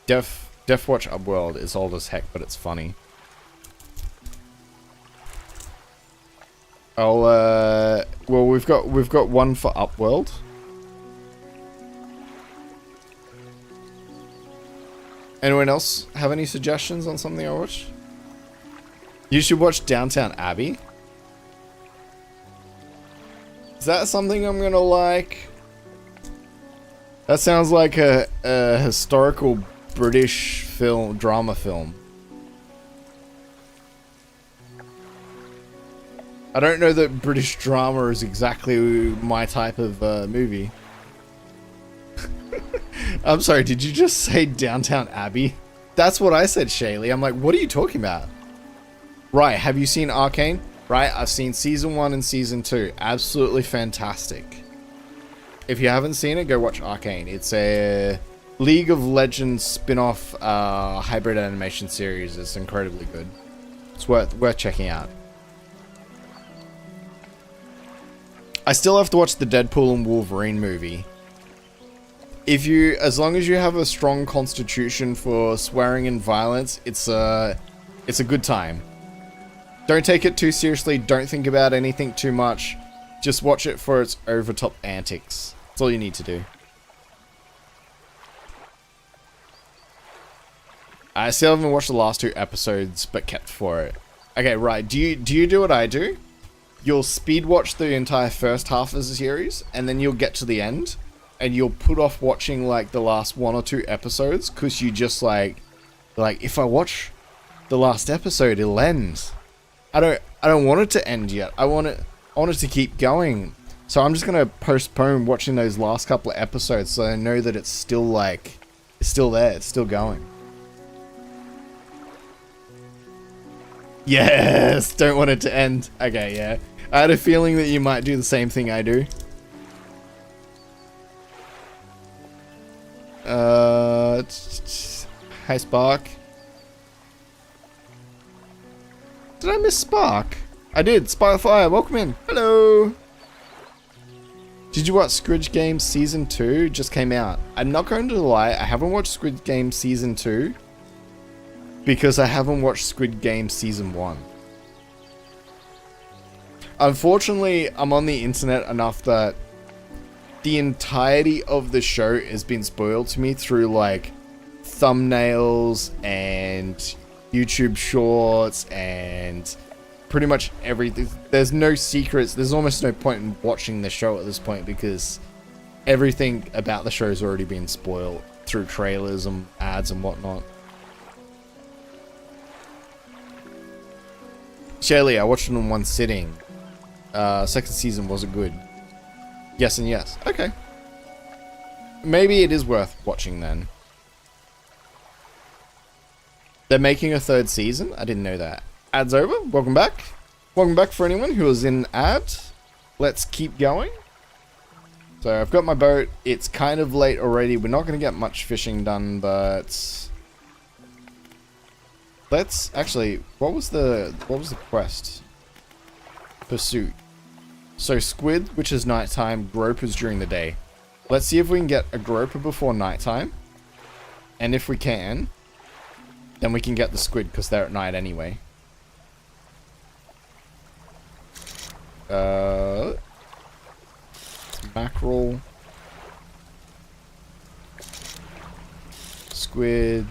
Def Watch Upworld is old as heck, but it's funny. Well, we've got one for Upworld. Anyone else have any suggestions on something I watch? You should watch Downton Abbey. Is that something I'm gonna like? That sounds like a historical British drama film. I don't know that British drama is exactly my type of movie. I'm sorry, did you just say Downton Abbey? That's what I said, Shaylee. I'm like, what are you talking about? Right, have you seen Arcane? Right, I've seen Season 1 and Season 2. Absolutely fantastic. If you haven't seen it, go watch Arcane. It's a League of Legends spin-off hybrid animation series. It's incredibly good. It's worth checking out. I still have to watch the Deadpool and Wolverine movie. As long as you have a strong constitution for swearing and violence, it's a good time. Don't take it too seriously. Don't think about anything too much. Just watch it for its over-top antics. That's all you need to do. I still haven't watched the last 2 episodes, but kept for it. Okay, right. Do you do what I do? You'll speed watch the entire first half of the series, and then you'll get to the end, and you'll put off watching like the last 1 or 2 episodes, because you just like if I watch the last episode, it'll end. I don't want it to end yet. I want it to keep going. So I'm just gonna postpone watching those last couple of episodes, so I know that it's still there, it's still going. Yes, don't want it to end. Okay, yeah. I had a feeling that you might do the same thing I do. Hi, Spark. Did I miss Spark? I did. Sparkfire, welcome in. Hello. Did you watch Squid Game Season 2? Just came out. I'm not going to lie, I haven't watched Squid Game Season 2 because I haven't watched Squid Game Season 1. Unfortunately, I'm on the internet enough that the entirety of the show has been spoiled to me through like thumbnails and YouTube shorts and pretty much everything. There's no secrets. There's almost no point in watching the show at this point because everything about the show has already been spoiled through trailers and ads and whatnot. Shaylee, I watched it in one sitting. Second season wasn't good. Yes and yes. Okay. Maybe it is worth watching then. They're making a 3rd season? I didn't know that. Ads over. Welcome back. Welcome back for anyone who was in ad. Let's keep going. So I've got my boat. It's kind of late already. We're not going to get much fishing done, but let's actually. What was the quest? Pursuit. So squid, which is nighttime. Gropers during the day. Let's see if we can get a groper before nighttime. And if we can, then we can get the squid because they're at night anyway. Mackerel. Squid.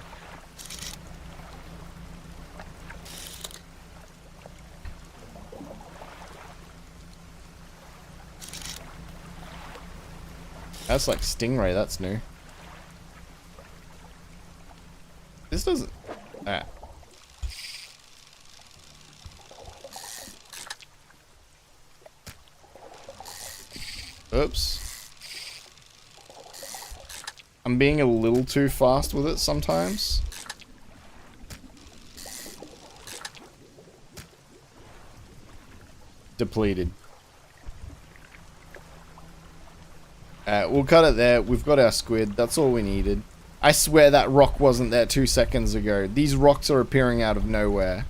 That's like stingray, that's new. This doesn't... Ah. Oops. I'm being a little too fast with it sometimes. Depleted. We'll cut it there. We've got our squid. That's all we needed. I swear that rock wasn't there 2 seconds ago. These rocks are appearing out of nowhere.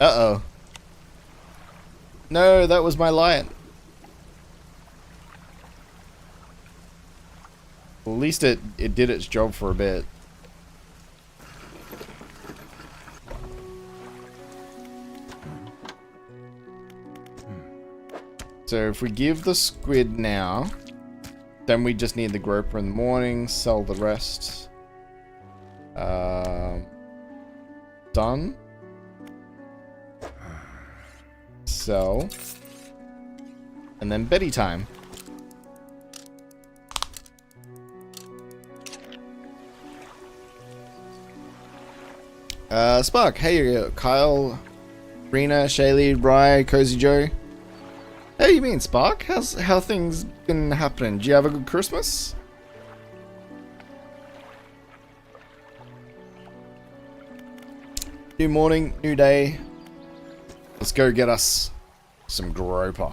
Uh-oh. No, that was my light. Well, at least it did its job for a bit. So if we give the squid now, then we just need the groper in the morning, sell the rest. Done. Sell. And then Betty time. Spark, hey Kyle, Rena, Shaylee, Bri, Cozy Joe. How you been, Spark? How things been happening? Did you have a good Christmas? New morning, new day. Let's go get us some groper.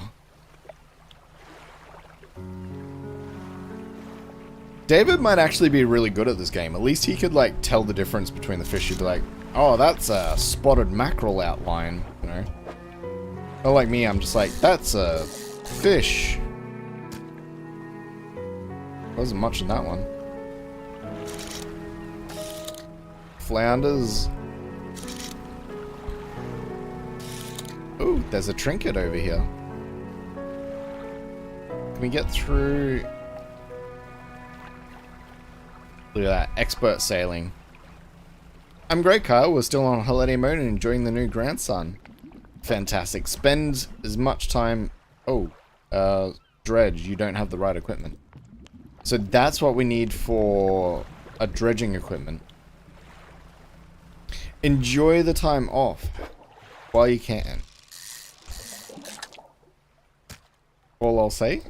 David might actually be really good at this game. At least he could like tell the difference between the fish. He'd be like, oh, that's a spotted mackerel outline, you know. Not like me, I'm just like, that's a fish. Wasn't much in that one. Flounders. Ooh, there's a trinket over here. Can we get through? Look at that, expert sailing. I'm great, Kyle. We're still on holiday mode and enjoying the new grandson. Fantastic. Spend as much time... Oh, dredge. You don't have the right equipment. So that's what we need for a dredging equipment. Enjoy the time off while you can. All I'll say.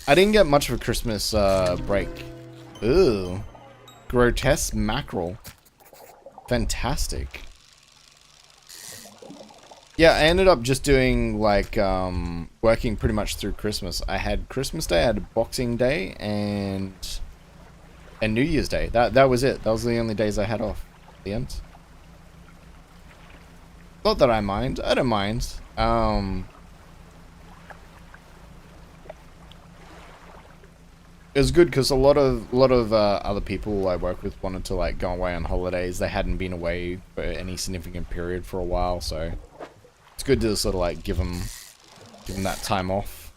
I didn't get much of a Christmas break. Ooh. Grotesque mackerel. Fantastic. Yeah, I ended up just doing, like, working pretty much through Christmas. I had Christmas Day, I had Boxing Day, and New Year's Day. That was it. That was the only days I had off at the end. Not that I mind. I don't mind. It was good because a lot of other people I work with wanted to like go away on holidays. They hadn't been away for any significant period for a while, so it's good to sort of like give them that time off.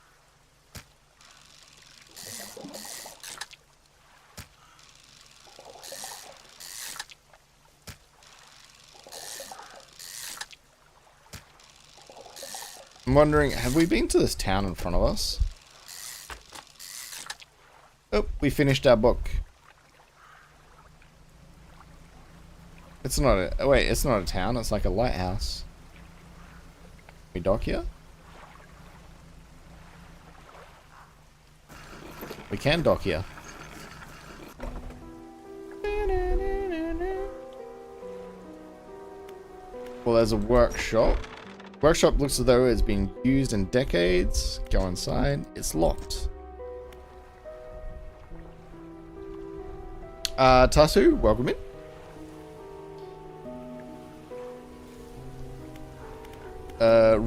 I'm wondering, have we been to this town in front of us? Oh, we finished our book. It's not a... Oh, wait, it's not a town. It's like a lighthouse. Can we dock here? We can dock here. Well, there's a workshop. Workshop looks as though it's been used in decades. Go inside. It's locked. Tasu, welcome in.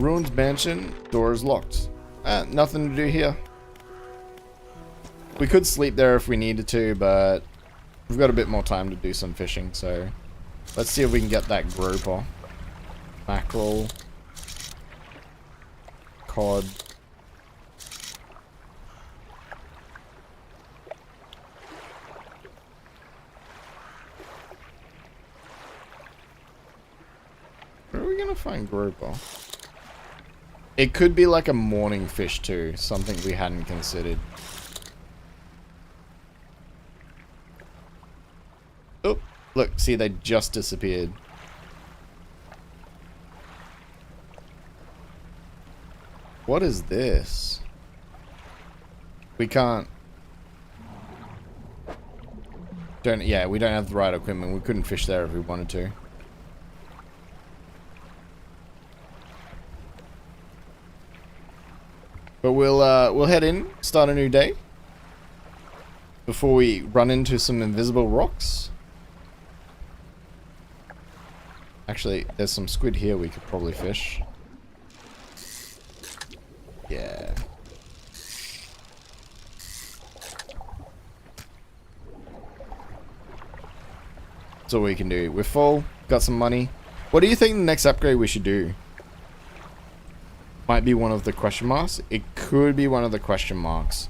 Ruined mansion. Door is locked. Nothing to do here. We could sleep there if we needed to, but we've got a bit more time to do some fishing, so let's see if we can get that grouper. Mackerel. Cod. Where are we gonna find grouper? It could be like a morning fish too, something we hadn't considered. Oh, look, see, they just disappeared. What is this? We can't... Yeah, we don't have the right equipment. We couldn't fish there if we wanted to. But we'll head in, start a new day. Before we run into some invisible rocks. Actually, there's some squid here we could probably fish. Yeah. That's all we can do. We're full, got some money. What do you think the next upgrade we should do? Might be one of the question marks. It could be one of the question marks.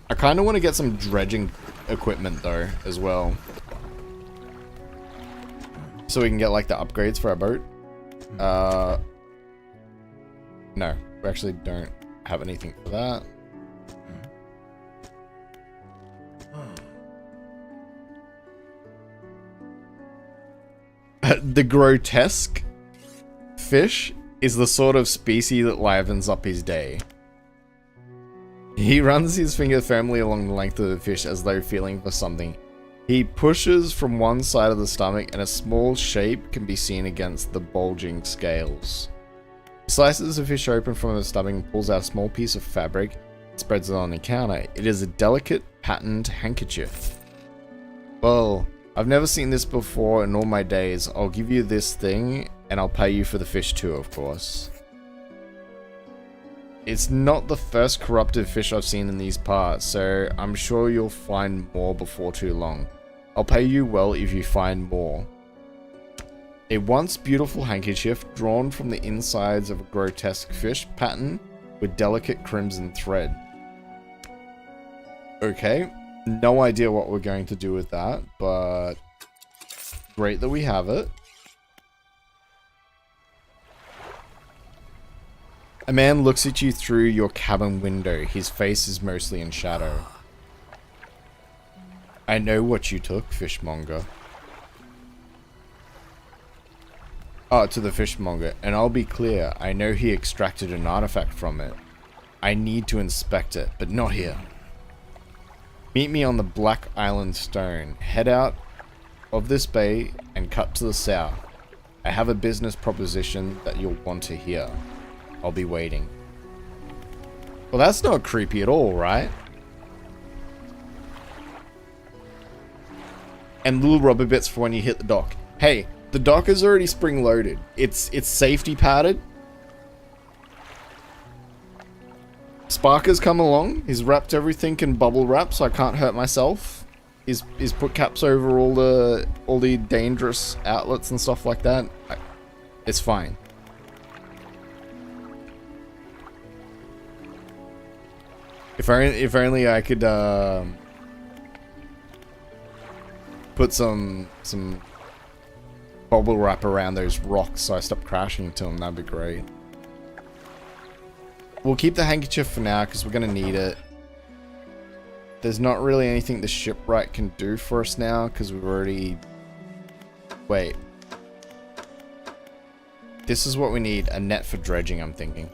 I kind of want to get some dredging equipment though, as well. So we can get like the upgrades for our boat. No, we actually don't have anything for that. The grotesque fish is the sort of species that livens up his day. He runs his finger firmly along the length of the fish as though feeling for something. He pushes from one side of the stomach and a small shape can be seen against the bulging scales. He slices the fish open from the stomach and pulls out a small piece of fabric and spreads it on the counter. It is a delicate patterned handkerchief. Well, I've never seen this before in all my days. I'll give you this thing and I'll pay you for the fish too, of course. It's not the first corrupted fish I've seen in these parts, so I'm sure you'll find more before too long. I'll pay you well if you find more. A once beautiful handkerchief drawn from the insides of a grotesque fish pattern with delicate crimson thread. Okay, no idea what we're going to do with that, but great that we have it. A man looks at you through your cabin window. His face is mostly in shadow. I know what you took, fishmonger. Oh, to the fishmonger. And I'll be clear, I know he extracted an artifact from it. I need to inspect it, but not here. Meet me on the Black Island Stone. Head out of this bay and cut to the south. I have a business proposition that you'll want to hear. I'll be waiting. Well, that's not creepy at all, right? And little rubber bits for when you hit the dock. Hey, the dock is already spring loaded. It's safety padded. Sparker's come along. He's wrapped everything in bubble wrap so I can't hurt myself. He's put caps over all the dangerous outlets and stuff like that. It's fine. If only I could put some bubble wrap around those rocks so I stop crashing into them, that'd be great. We'll keep the handkerchief for now because we're going to need it. There's not really anything the shipwright can do for us now because we've already... Wait. This is what we need, a net for dredging, I'm thinking.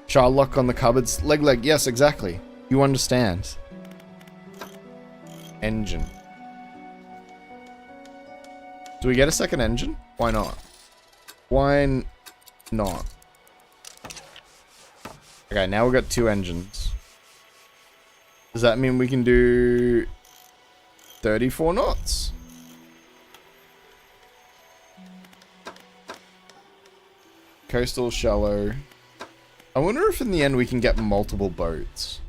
Child lock on the cupboards. Leg, yes, exactly. You understand. Engine. Do we get a second engine? Why not? Why not? Okay, now we've got 2 engines. Does that mean we can do 34 knots? Coastal, shallow. I wonder if in the end we can get multiple boats.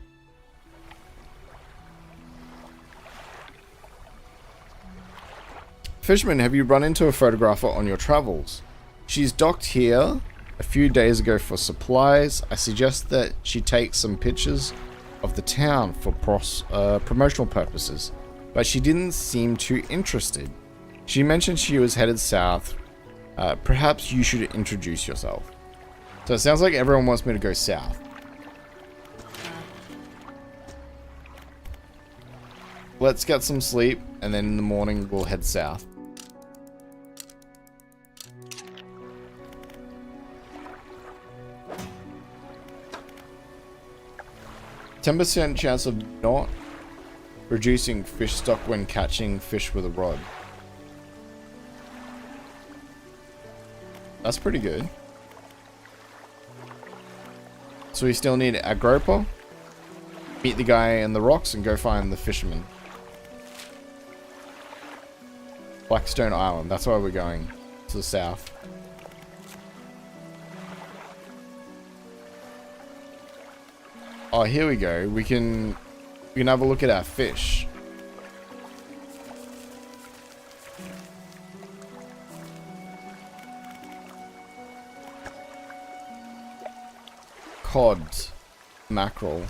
Fisherman, have you run into a photographer on your travels? She's docked here a few days ago for supplies. I suggest that she takes some pictures of the town for promotional purposes, but she didn't seem too interested. She mentioned she was headed south. Perhaps you should introduce yourself. So it sounds like everyone wants me to go south. Let's get some sleep, and then in the morning we'll head south. %10 chance of not reducing fish stock when catching fish with a rod. That's pretty good. So we still need a groper, meet the guy in the rocks, and go find the fisherman. Blackstone Island, that's why we're going to the south. Oh, here we go. We can have a look at our fish. Cod, mackerel.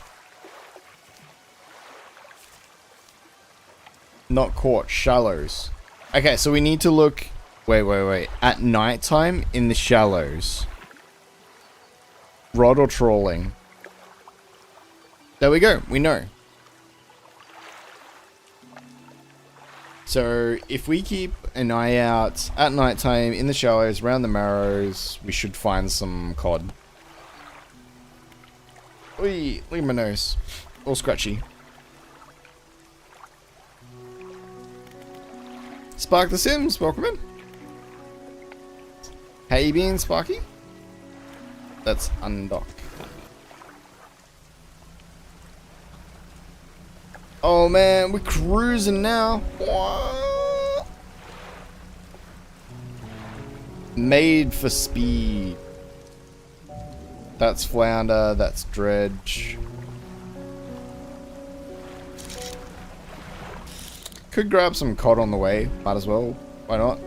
Not caught, shallows. Okay, so we need to look, wait, at nighttime in the shallows. Rod or trawling? There we go, we know. So if we keep an eye out at nighttime in the shallows, around the marrows, we should find some cod. Oi, look at my nose. All scratchy. Spark the Sims, welcome in. How you been, Sparky? Let's undock. Oh man, we're cruising now. What? Made for speed. That's flounder, that's dredge. Could grab some cod on the way, might as well. Why not?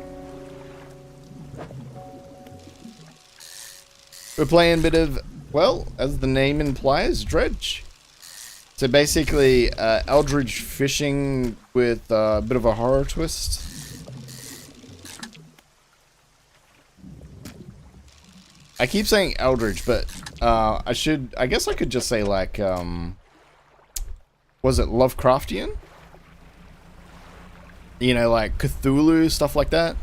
We're playing a bit of, well, as the name implies, dredge. So basically, eldritch fishing with a bit of a horror twist. I keep saying eldritch, but I guess I could just say like, was it Lovecraftian? You know, like Cthulhu, stuff like that.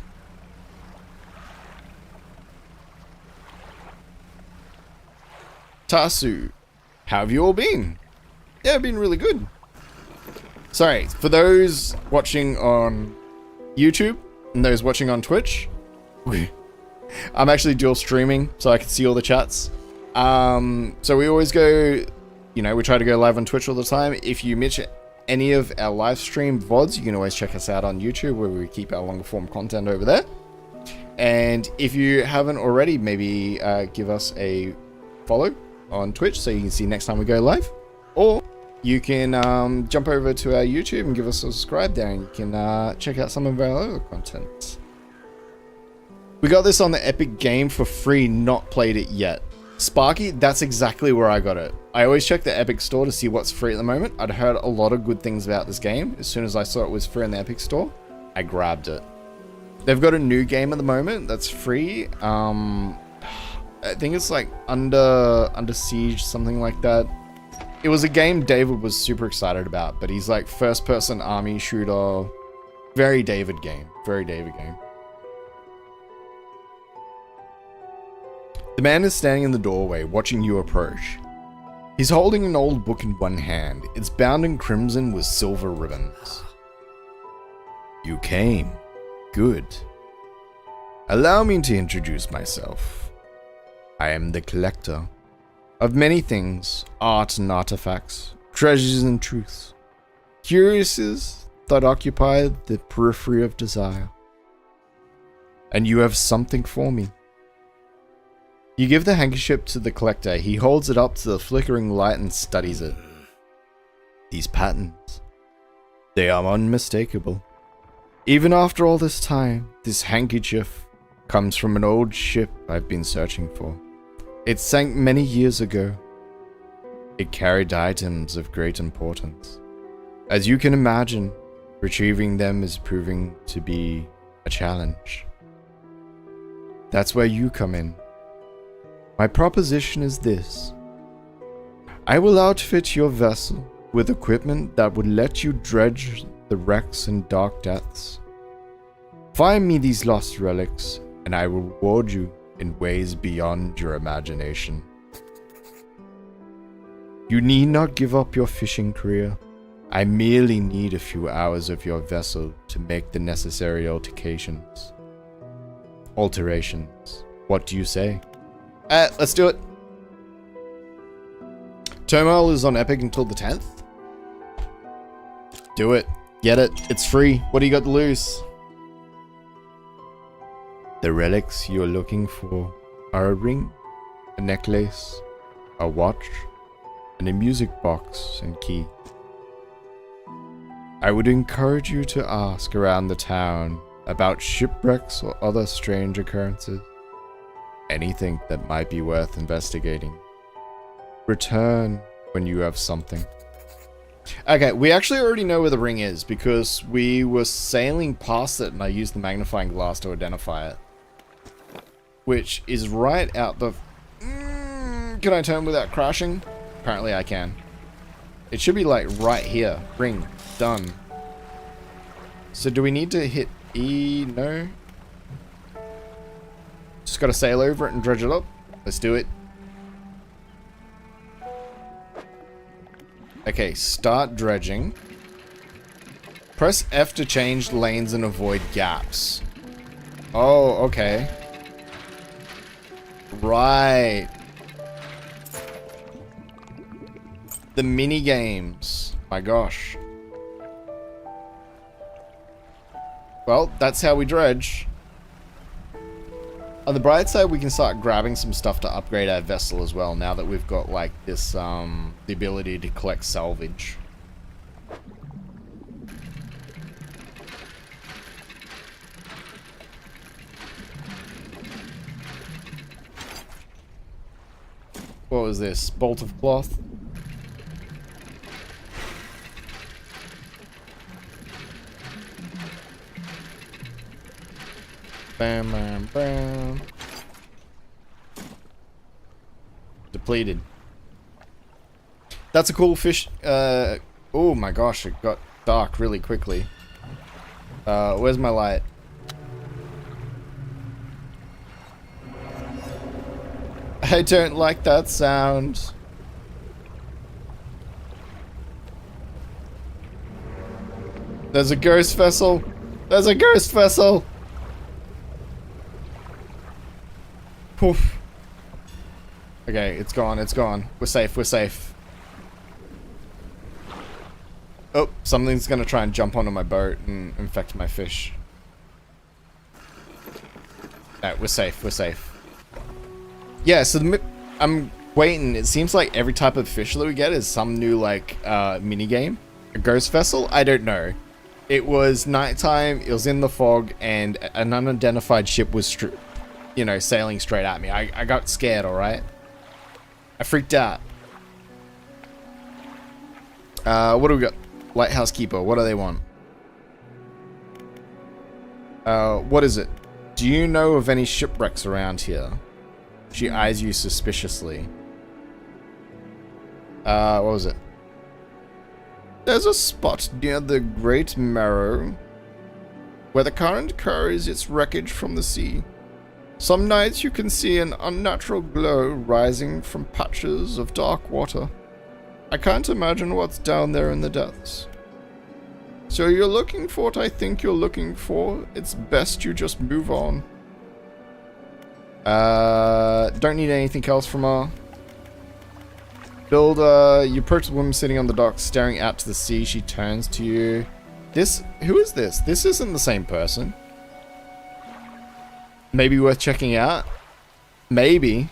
Tasu, how have you all been? Yeah, I've been really good. Sorry, for those watching on YouTube and those watching on Twitch, I'm actually dual streaming so I can see all the chats. So we always go, you know, we try to go live on Twitch all the time. If you miss any of our live stream VODs, you can always check us out on YouTube where we keep our longer form content over there. And if you haven't already, maybe give us a follow on Twitch so you can see next time we go live. Or you can jump over to our YouTube and give us a subscribe there, and you can check out some of our other content. We got this on the Epic game for free, not played it yet. Sparky, that's exactly where I got it. I always check the Epic store to see what's free at the moment. I'd heard a lot of good things about this game. As soon as I saw it was free in the Epic store, I grabbed it. They've got a new game at the moment that's free. I think it's like Under Siege, something like that. It was a game David was super excited about, but he's like first-person army shooter. Very David game. Very David game. The man is standing in the doorway, watching you approach. He's holding an old book in one hand. It's bound in crimson with silver ribbons. You came. Good. Allow me to introduce myself. I am the collector of many things, art and artifacts, treasures and truths, curiouses that occupy the periphery of desire. And you have something for me. You give the handkerchief to the collector. He holds it up to the flickering light and studies it. These patterns, they are unmistakable. Even after all this time, this handkerchief comes from an old ship I've been searching for. It sank many years ago. It carried items of great importance. As you can imagine, retrieving them is proving to be a challenge. That's where you come in. My proposition is this. I will outfit your vessel with equipment that would let you dredge the wrecks and dark depths. Find me these lost relics, and I will reward you in ways beyond your imagination. You need not give up your fishing career. I merely need a few hours of your vessel to make the necessary alterations. What do you say? Let's do it. Turmoil is on Epic until the 10th. Do it. Get it. It's free. What do you got to lose? The relics you're looking for are a ring, a necklace, a watch, and a music box and key. I would encourage you to ask around the town about shipwrecks or other strange occurrences. Anything that might be worth investigating. Return when you have something. Okay, we actually already know where the ring is because we were sailing past it and I used the magnifying glass to identify it. Which is right out the... Can I turn without crashing? Apparently I can. It should be like right here. Ring. Done. So do we need to hit E? No? Just gotta sail over it and dredge it up. Let's do it. Okay, start dredging. Press F to change lanes and avoid gaps. Oh, okay. Right. The mini games. My gosh. Well, that's how we dredge. On the bright side, we can start grabbing some stuff to upgrade our vessel as well, now that we've got, like, this, the ability to collect salvage. What was this? Bolt of cloth? Bam, bam, bam. Depleted. That's a cool fish. Oh my gosh, it got dark really quickly. Where's my light? I don't like that sound. There's a ghost vessel. There's a ghost vessel. Poof. Okay, it's gone, it's gone. We're safe, we're safe. Oh, something's gonna try and jump onto my boat and infect my fish. No, we're safe, we're safe. Yeah, so I'm waiting. It seems like every type of fish that we get is some new, like, mini game. A ghost vessel? I don't know. It was nighttime, it was in the fog, and an unidentified ship was, you know, sailing straight at me. I got scared, alright? I freaked out. What do we got? Lighthouse Keeper, what do they want? What is it? Do you know of any shipwrecks around here? She eyes you suspiciously. What was it? There's a spot near the Great Marrow where the current carries its wreckage from the sea. Some nights you can see an unnatural glow rising from patches of dark water. I can't imagine what's down there in the depths. So you're looking for what I think you're looking for. It's best you just move on. Don't need anything else from her. Build, you approach the woman sitting on the dock, staring out to the sea. She turns to you. Who is this? This isn't the same person. Maybe worth checking out? Maybe.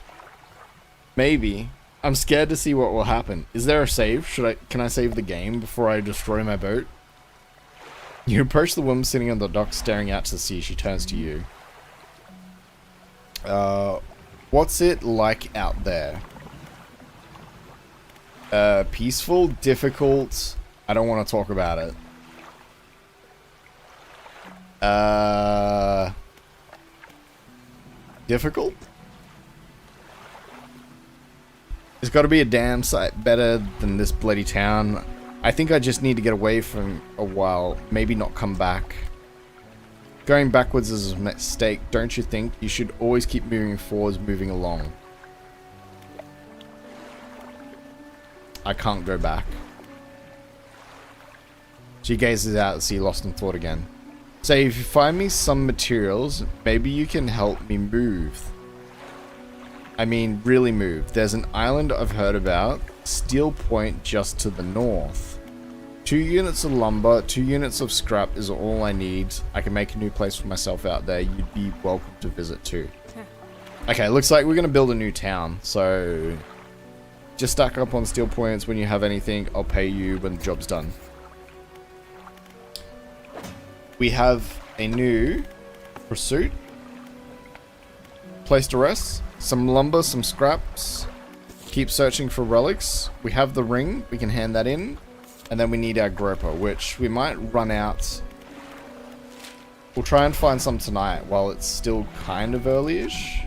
Maybe. I'm scared to see what will happen. Is there a save? Can I save the game before I destroy my boat? You approach the woman sitting on the dock, staring out to the sea. She turns to you. What's it like out there? Peaceful, difficult. I don't want to talk about it. Difficult? There's got to be a damn sight better than this bloody town. I think I just need to get away from a while. Maybe not come back. Going backwards is a mistake, don't you think? You should always keep moving forwards, moving along. I can't go back. She gazes out at sea, lost in thought again. Say, if you find me some materials, maybe you can help me move. I mean, really move. There's an island I've heard about, Steel Point, just to the north. 2 units of lumber, 2 units of scrap is all I need. I can make a new place for myself out there. You'd be welcome to visit too. Okay, looks like we're going to build a new town, so just stack up on steel points. When you have anything, I'll pay you when the job's done. We have a new pursuit. Place to rest. Some lumber, some scraps. Keep searching for relics. We have the ring. We can hand that in. And then we need our groper, which we might run out. We'll try and find some tonight while it's still kind of early-ish.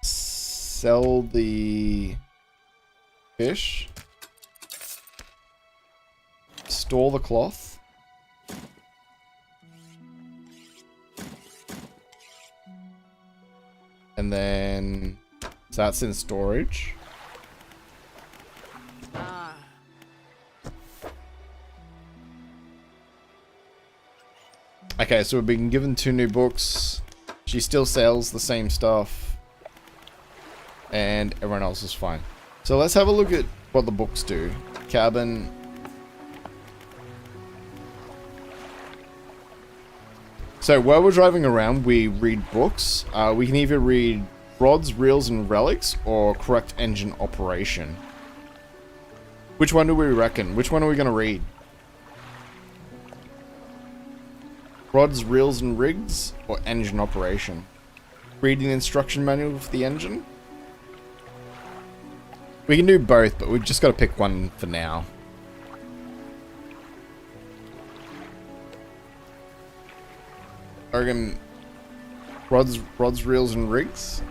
Sell the fish. Store the cloth. And then so that's in storage. Okay, so we've been given 2 new books. She still sells the same stuff. And everyone else is fine. So let's have a look at what the books do. Cabin. So while we're driving around, we read books. We can either read rods, reels, and relics, or correct engine operation. Which one do we reckon? Which one are we going to read? Rods, reels, and rigs, or engine operation? Read an instruction manual for the engine? We can do both, but we've just got to pick one for now. Argan, rods, reels, and rigs.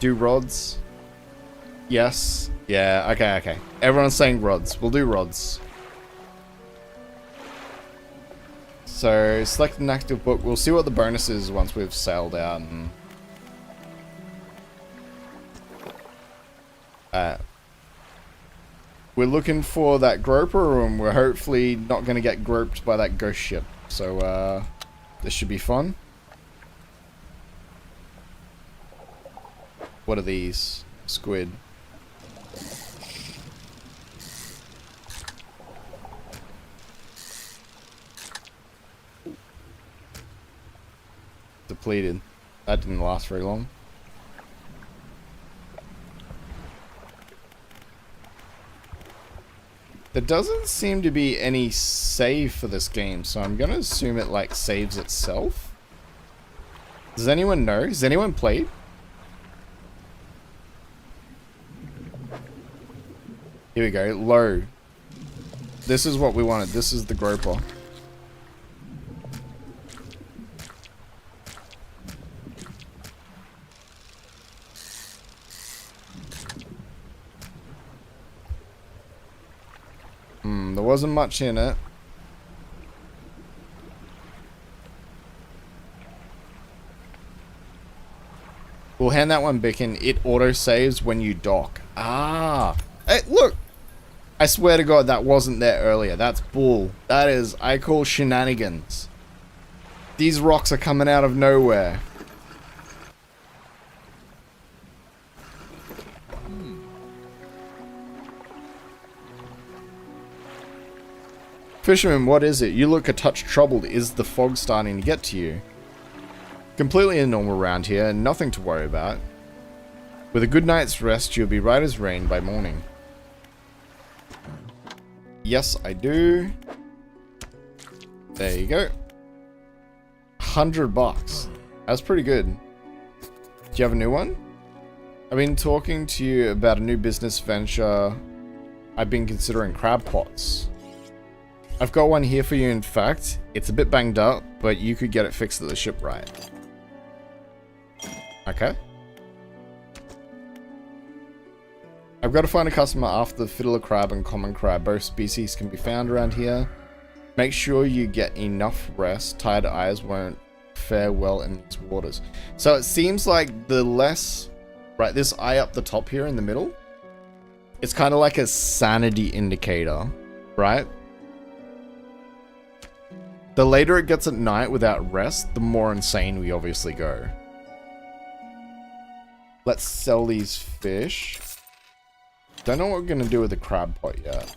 Do rods. Yes. Yeah. Okay. Everyone's saying rods. We'll do rods. So select an active book. We'll see what the bonus is once we've sailed out. And we're looking for that groper, and we're hopefully not going to get groped by that ghost ship. So, this should be fun. What are these? Squid. Depleted. That didn't last very long. There doesn't seem to be any save for this game, so I'm gonna assume it like saves itself. Does anyone know? Has anyone played? Here we go. Low. This is what we wanted. This is the groper. There wasn't much in it. We'll hand that one back in. It auto saves when you dock. Ah. Hey, look. I swear to God, that wasn't there earlier. That's bull. That is, I call shenanigans. These rocks are coming out of nowhere. Fisherman, what is it? You look a touch troubled. Is the fog starting to get to you? Completely normal around here, nothing to worry about. With a good night's rest, you'll be right as rain by morning. Yes, I do. There you go. $100. That's pretty good. Do you have a new one? I've been talking to you about a new business venture. I've been considering crab pots. I've got one here for you, in fact. It's a bit banged up, but you could get it fixed at the shipwright. Okay. I've got to find a customer after the fiddler crab and common crab. Both species can be found around here. Make sure you get enough rest. Tired eyes won't fare well in these waters. So it seems like the less... Right, this eye up the top here in the middle. It's kind of like a sanity indicator, right? The later it gets at night without rest, the more insane we obviously go. Let's sell these fish. Don't know what we're going to do with the crab pot yet.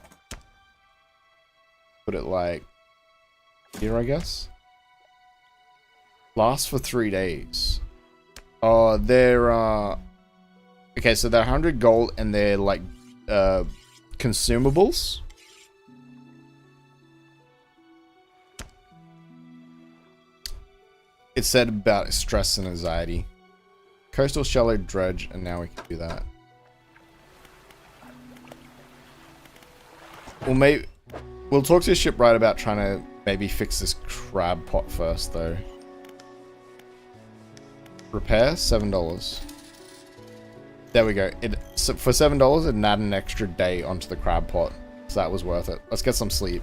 Put it like here, I guess. Lasts for 3 days. Oh, they're okay, so they're 100 gold and they're like consumables. It said about stress and anxiety. Coastal shallow dredge, and now we can do that. We'll talk to the shipwright about trying to maybe fix this crab pot first, though. Repair, $7. There we go. So for $7, it added an extra day onto the crab pot, so that was worth it. Let's get some sleep.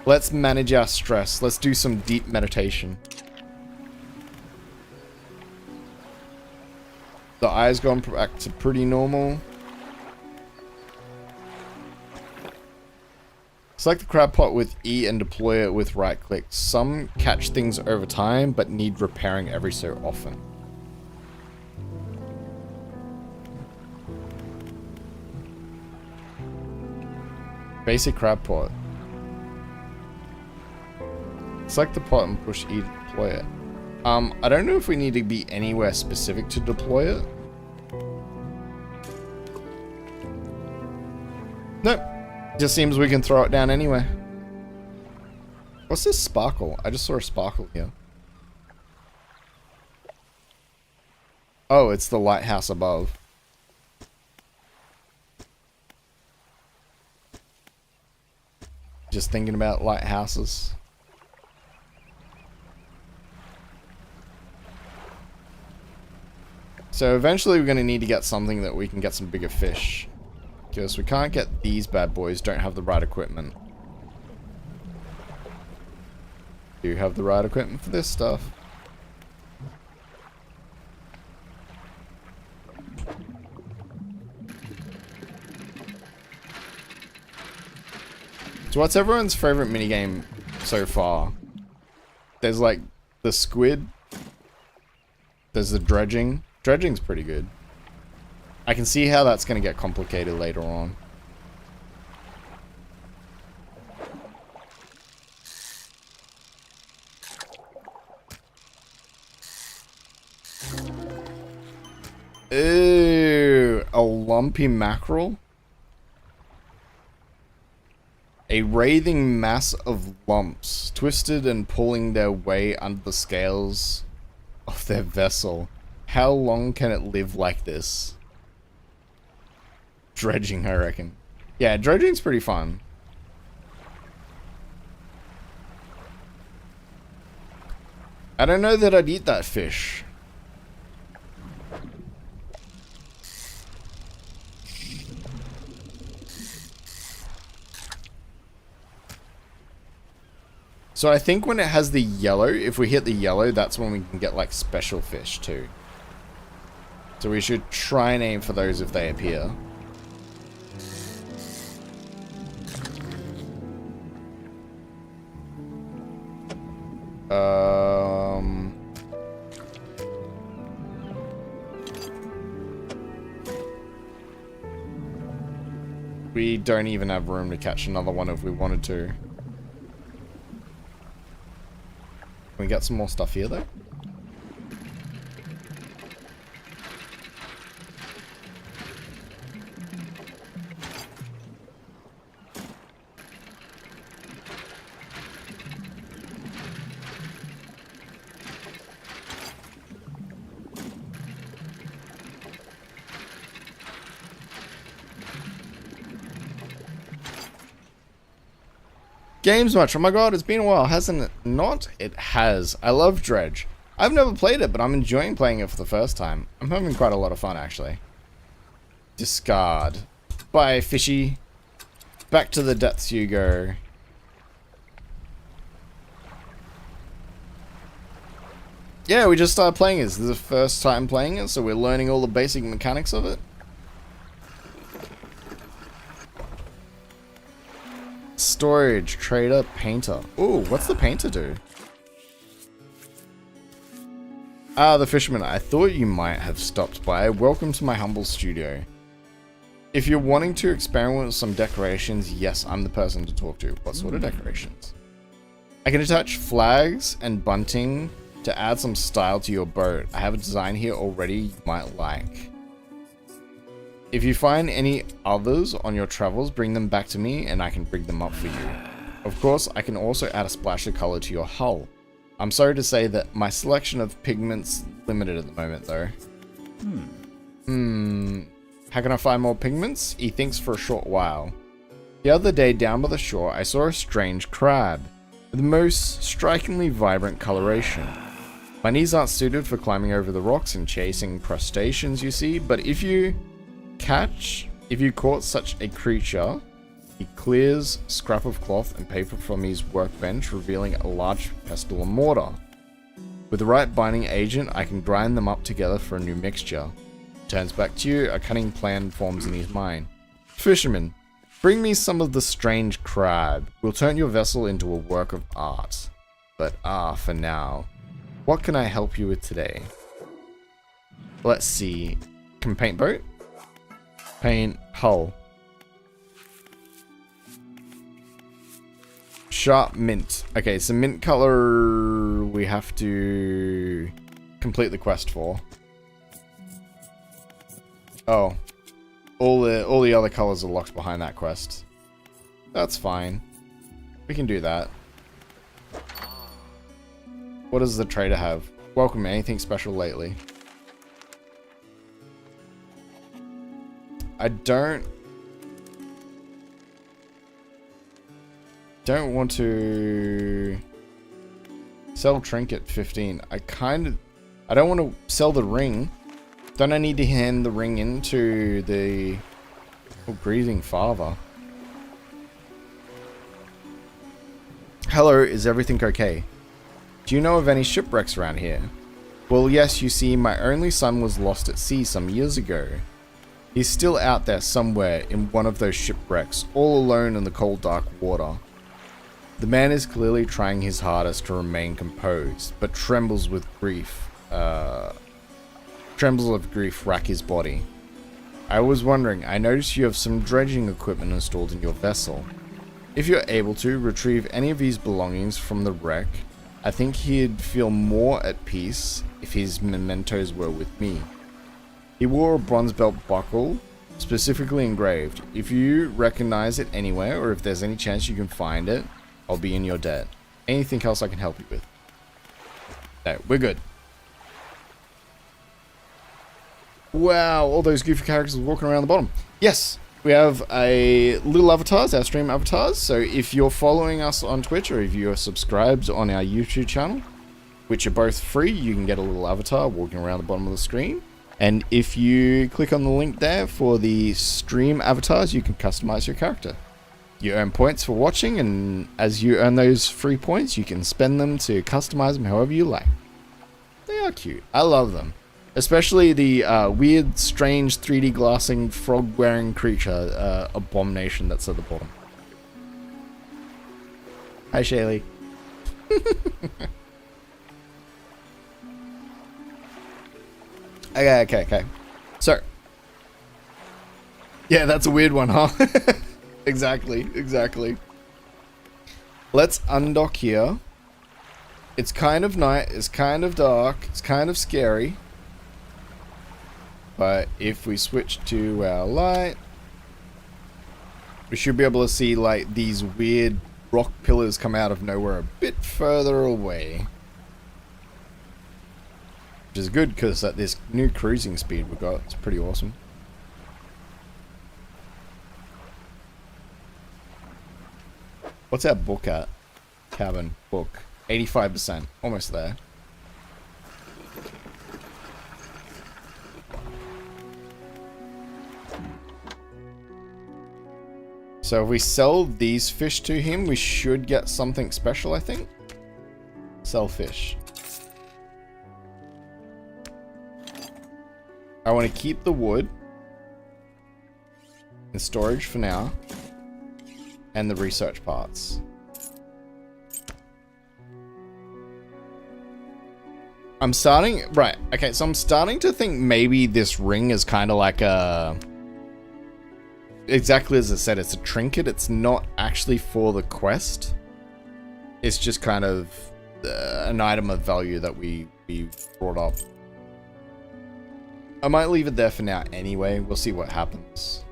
Let's manage our stress. Let's do some deep meditation. The eye's gone back to pretty normal. Select the crab pot with E and deploy it with right click. Some catch things over time, but need repairing every so often. Basic crab pot. Select the pot and push E to deploy it. I don't know if we need to be anywhere specific to deploy it. Nope. Just seems we can throw it down anywhere. What's this sparkle? I just saw a sparkle here. Oh, it's the lighthouse above. Just thinking about lighthouses. So eventually we're going to need to get something that we can get some bigger fish. Because we can't get these bad boys, don't have the right equipment. Do have the right equipment for this stuff. So what's everyone's favorite minigame so far? There's like the squid. There's the dredging. Dredging's pretty good. I can see how that's going to get complicated later on. Ew, a lumpy mackerel? A writhing mass of lumps, twisted and pulling their way under the scales of their vessel. How long can it live like this? Dredging, I reckon. Yeah, dredging's pretty fun. I don't know that I'd eat that fish. So I think when it has the yellow, if we hit the yellow, that's when we can get like special fish too. So we should try and aim for those if they appear. We don't even have room to catch another one if we wanted to. Can we get some more stuff here, though? Games much. Oh my god, it's been a while, hasn't it not? It has. I love Dredge. I've never played it, but I'm enjoying playing it for the first time. I'm having quite a lot of fun, actually. Discard. Bye, fishy. Back to the depths you go. Yeah, we just started playing it. This is the first time playing it, so we're learning all the basic mechanics of it. Storage, trader, painter. Ooh, what's the painter do? Ah, the fisherman. I thought you might have stopped by. Welcome to my humble studio. If you're wanting to experiment with some decorations, yes, I'm the person to talk to. What sort of decorations? I can attach flags and bunting to add some style to your boat. I have a design here already you might like. If you find any others on your travels, bring them back to me and I can bring them up for you. Of course, I can also add a splash of color to your hull. I'm sorry to say that my selection of pigments limited at the moment though. How can I find more pigments? He thinks for a short while. The other day down by the shore, I saw a strange crab with the most strikingly vibrant coloration. My knees aren't suited for climbing over the rocks and chasing crustaceans, you see, but if you caught such a creature, he clears scrap of cloth and paper from his workbench, revealing a large pestle and mortar. With the right binding agent, I can grind them up together for a new mixture. Turns back to you, a cunning plan forms in his mind. Fisherman, bring me some of the strange crab. We'll turn your vessel into a work of art. But for now, what can I help you with today? Let's see. Can paint boat? Paint hull. Sharp mint. Okay, so mint color we have to complete the quest for. Oh. All the other colors are locked behind that quest. That's fine. We can do that. What does the trader have? Welcome, anything special lately? I don't want to sell trinket 15. I don't want to sell the ring. Don't I need to hand the ring into the grieving father? Hello, is everything okay? Do you know of any shipwrecks around here? Well, yes, you see, my only son was lost at sea some years ago. He's still out there somewhere in one of those shipwrecks, all alone in the cold dark water. The man is clearly trying his hardest to remain composed, but trembles of grief rack his body. I was wondering, I noticed you have some dredging equipment installed in your vessel. If you're able to retrieve any of his belongings from the wreck, I think he'd feel more at peace if his mementos were with me. He wore a bronze belt buckle, specifically engraved. If you recognize it anywhere, or if there's any chance you can find it, I'll be in your debt. Anything else I can help you with? No, we're good. Wow, all those goofy characters walking around the bottom. Yes, we have a little avatars, our stream avatars. So if you're following us on Twitch, or if you're subscribed on our YouTube channel, which are both free, you can get a little avatar walking around the bottom of the screen. And if you click on the link there for the stream avatars, you can customize your character. You earn points for watching, and as you earn those free points, you can spend them to customize them however you like. They are cute. I love them. Especially the weird, strange 3D glassing, frog-wearing creature abomination that's at the bottom. Hi, Shaylee. Okay. So, yeah, that's a weird one, huh? Exactly. Let's undock here. It's kind of night, it's kind of dark, it's kind of scary. But if we switch to our light, we should be able to see like these weird rock pillars come out of nowhere a bit further away. Which is good because at this new cruising speed we got, it's pretty awesome. What's our book at? Cabin book. 85%. Almost there. So if we sell these fish to him, we should get something special, I think. Sell fish. I want to keep the wood in storage for now. And the research parts. I'm starting... Right, okay, so I'm starting to think maybe this ring is kind of like a... Exactly as I said, it's a trinket. It's not actually for the quest. It's just kind of an item of value that we brought up. I might leave it there for now anyway. We'll see what happens.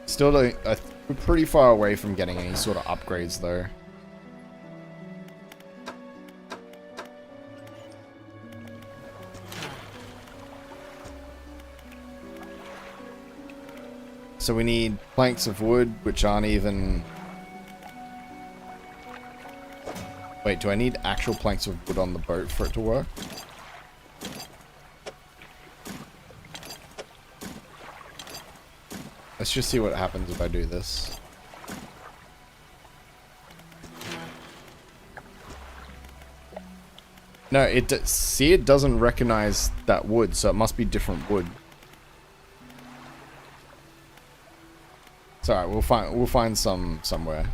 Still don't... we're pretty far away from getting any sort of upgrades though. So we need planks of wood, which aren't even... Wait, do I need actual planks of wood on the boat for it to work? Let's just see what happens if I do this. No, see, it doesn't recognize that wood, so it must be different wood. It's alright, we'll find some somewhere.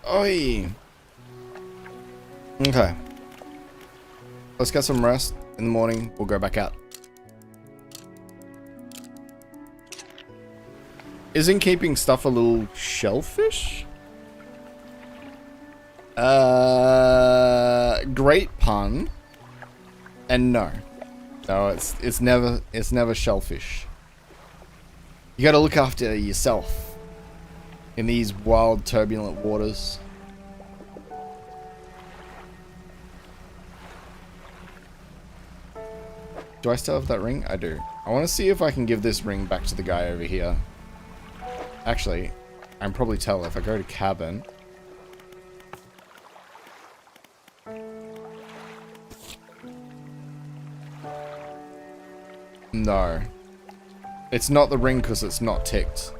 Oi. Okay. Let's get some rest. In the morning, we'll go back out. Isn't keeping stuff a little shellfish? Great pun. And no. No, it's never shellfish. You gotta look after yourself in these wild, turbulent waters. Do I still have that ring? I do. I want to see if I can give this ring back to the guy over here. Actually, I can probably tell if I go to cabin. No. It's not the ring because it's not ticked.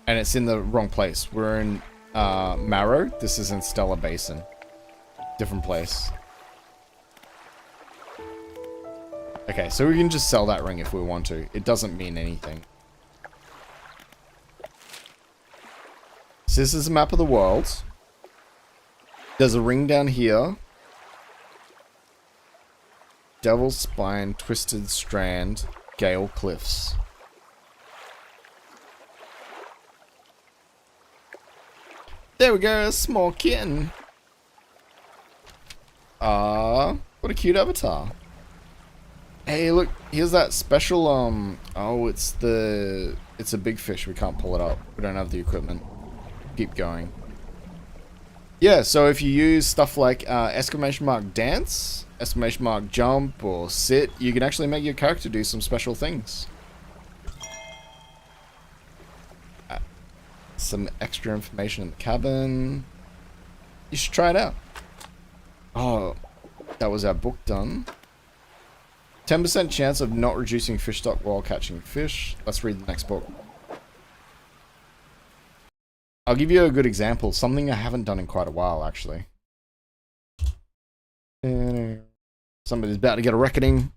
And it's in the wrong place. We're in Marrow. This is in Stellar Basin. Different place. Okay, so we can just sell that ring if we want to. It doesn't mean anything. So this is a map of the world. There's a ring down here. Devil's Spine, Twisted Strand, Gale Cliffs. There we go, a small kitten. What a cute avatar. Hey, look, here's that special, oh, it's a big fish. We can't pull it up. We don't have the equipment. Keep going. Yeah, so if you use stuff like, exclamation mark dance, exclamation mark jump, or sit, you can actually make your character do some special things. Some extra information in the cabin. You should try it out. Oh, that was our book done. 10% chance of not reducing fish stock while catching fish. Let's read the next book. I'll give you a good example. Something I haven't done in quite a while, actually. Somebody's about to get a reckoning.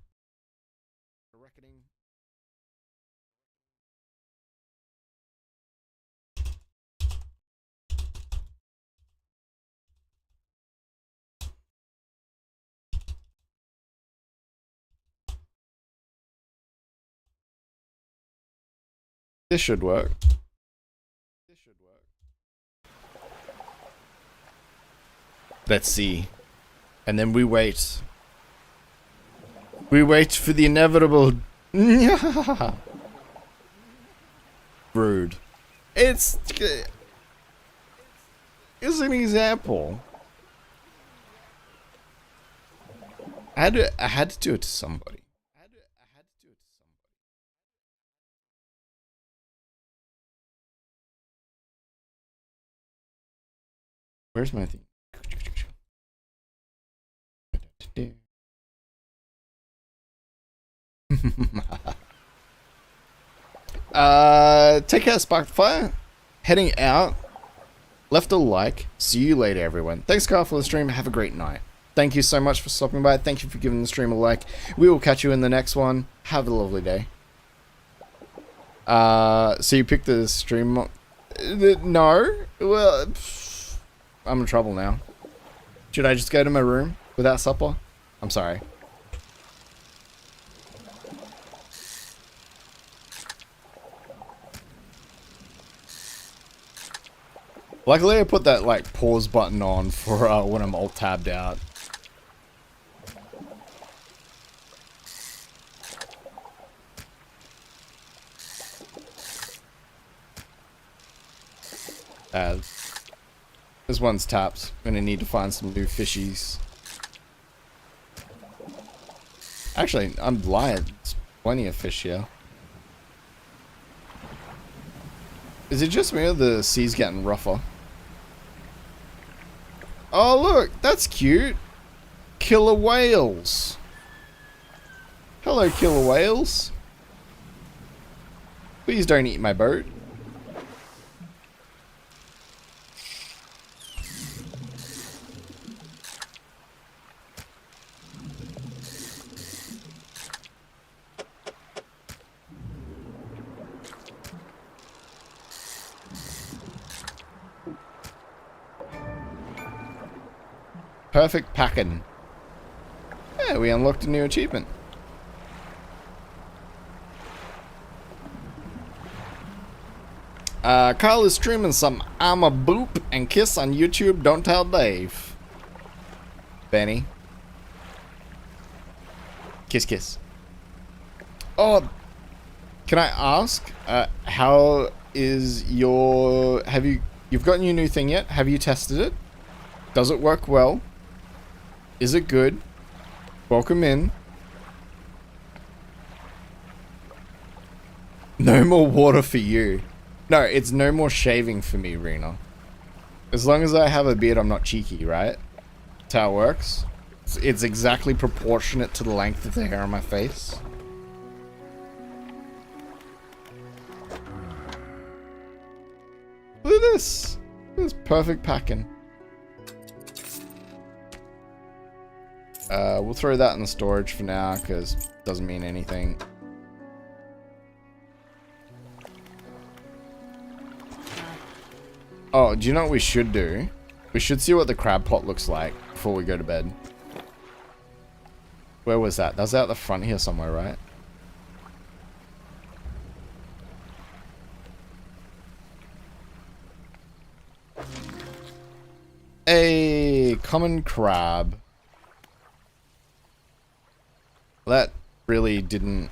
This should work. Let's see. And then we wait. We wait for the inevitable. Rude. It's an example. I had to do it to somebody. Where's my thing? Take care, Sparkfire. Heading out. Left a like. See you later, everyone. Thanks, Carl, for the stream. Have a great night. Thank you so much for stopping by. Thank you for giving the stream a like. We will catch you in the next one. Have a lovely day. So you picked the stream. No. Well, I'm in trouble now. Should I just go to my room without supper? I'm sorry. Luckily, I put that like pause button on for when I'm alt tabbed out. This one's tapped. I'm gonna need to find some new fishies. Actually, I'm lying. There's plenty of fish here. Is it just me or the sea's getting rougher? Oh look, that's cute. Killer whales. Hello, killer whales. Please don't eat my boat. Perfect packing. Yeah, we unlocked a new achievement. Carl is streaming some I'm a boop and kiss on YouTube. Don't tell Dave. Benny. Kiss, kiss. Oh, can I ask? How is your? You've gotten your new thing yet? Have you tested it? Does it work well? Is it good? Welcome in. No more water for you. No, it's no more shaving for me, Rena. As long as I have a beard, I'm not cheeky, right? That's how it works. It's exactly proportionate to the length of the hair on my face. Look at this. This is perfect packing. We'll throw that in the storage for now, because it doesn't mean anything. Oh, do you know what we should do? We should see what the crab pot looks like before we go to bed. Where was that? That was out the front here somewhere, right? A common crab. That really didn't...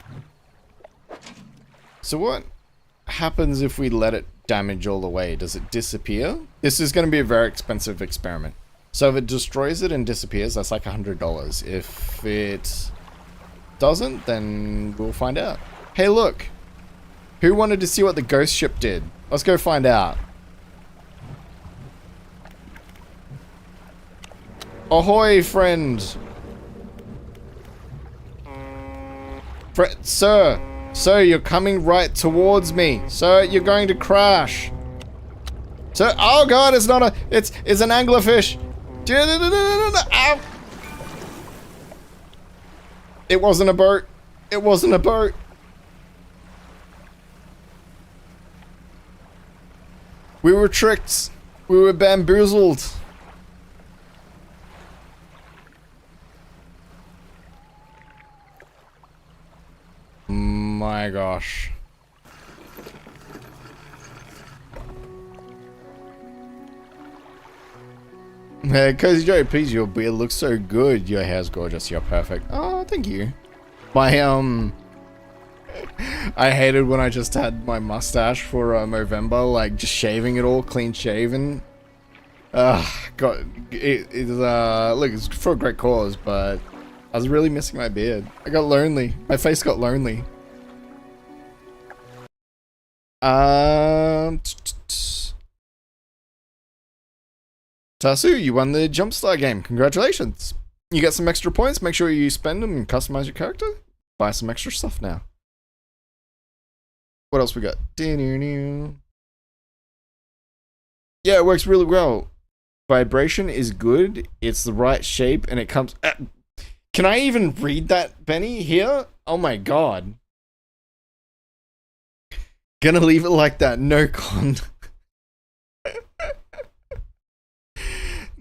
So what happens if we let it damage all the way? Does it disappear? This is going to be a very expensive experiment. So if it destroys it and disappears, that's like $100. If it doesn't, then we'll find out. Hey, look. Who wanted to see what the ghost ship did? Let's go find out. Ahoy, friend. Sir, you're coming right towards me. Sir, you're going to crash. Sir, oh god, it's not a, it's an anglerfish. Ow. It wasn't a boat. It wasn't a boat. We were tricked. We were bamboozled. My gosh. Cozy Joe, please, your beard looks so good. Your hair's gorgeous. You're perfect. Oh, thank you. My, I hated when I just had my mustache for Movember, like just shaving it all, clean shaven. God, look, it's for a great cause, but I was really missing my beard. I got lonely. My face got lonely. Tasu, you won the Jumpstart game. Congratulations. You get some extra points. Make sure you spend them and customize your character. Buy some extra stuff now. What else we got? Yeah, it works really well. Vibration is good. It's the right shape and it comes... Can I even read that, Benny, here? Oh my god. Gonna leave it like that. No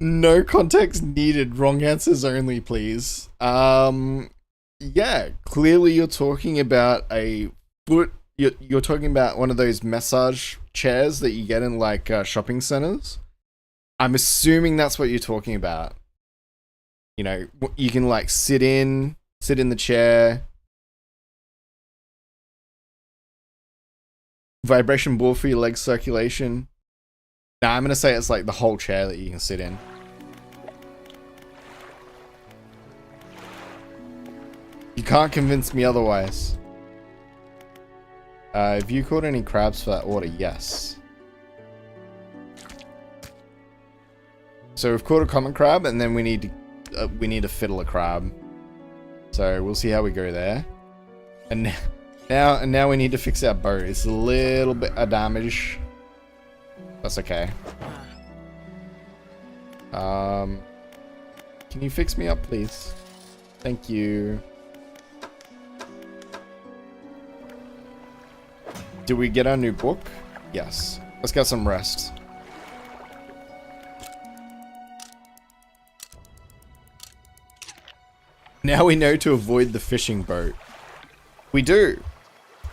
no context needed. Wrong answers only, please. Yeah, clearly you're talking about a foot. You're talking about one of those massage chairs that you get in like shopping centers. I'm assuming that's what you're talking about. You know, you can like sit in the chair. Vibration ball for your leg circulation. Nah, I'm gonna say it's like the whole chair that you can sit in. You can't convince me otherwise. Have you caught any crabs for that order? Yes. So we've caught a common crab, and then we need to fiddle a crab. So we'll see how we go there. And now we need to fix our boat. It's a little bit of damage. That's okay. Can you fix me up, please? Thank you. Did we get our new book? Yes. Let's get some rest. Now we know to avoid the fishing boat. We do.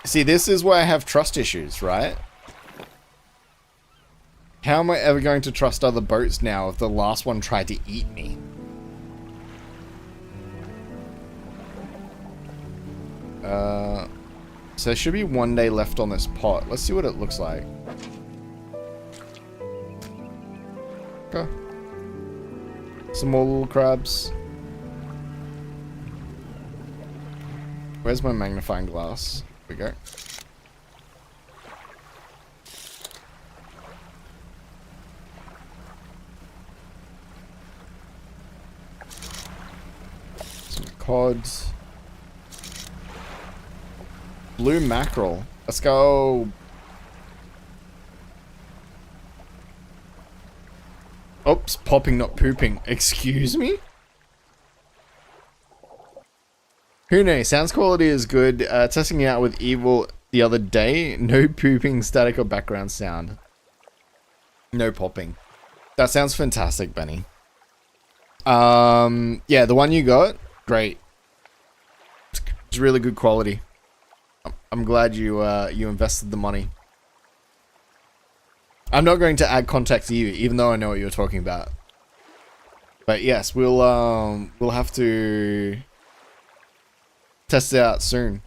See, this is why I have trust issues, right? How am I ever going to trust other boats now if the last one tried to eat me? So there should be 1 day left on this pot. Let's see what it looks like. Okay. Some more little crabs. Where's my magnifying glass? Here we go. Some cods. Blue mackerel. Let's go. Oops, popping, not pooping. Excuse me? Who knows? Sounds quality is good. Testing it out with Evil the other day. No pooping, static, or background sound. No popping. That sounds fantastic, Benny. Yeah, the one you got, great. It's really good quality. I'm glad you you invested the money. I'm not going to add context to you, even though I know what you're talking about. But yes, we'll have to test it out soon.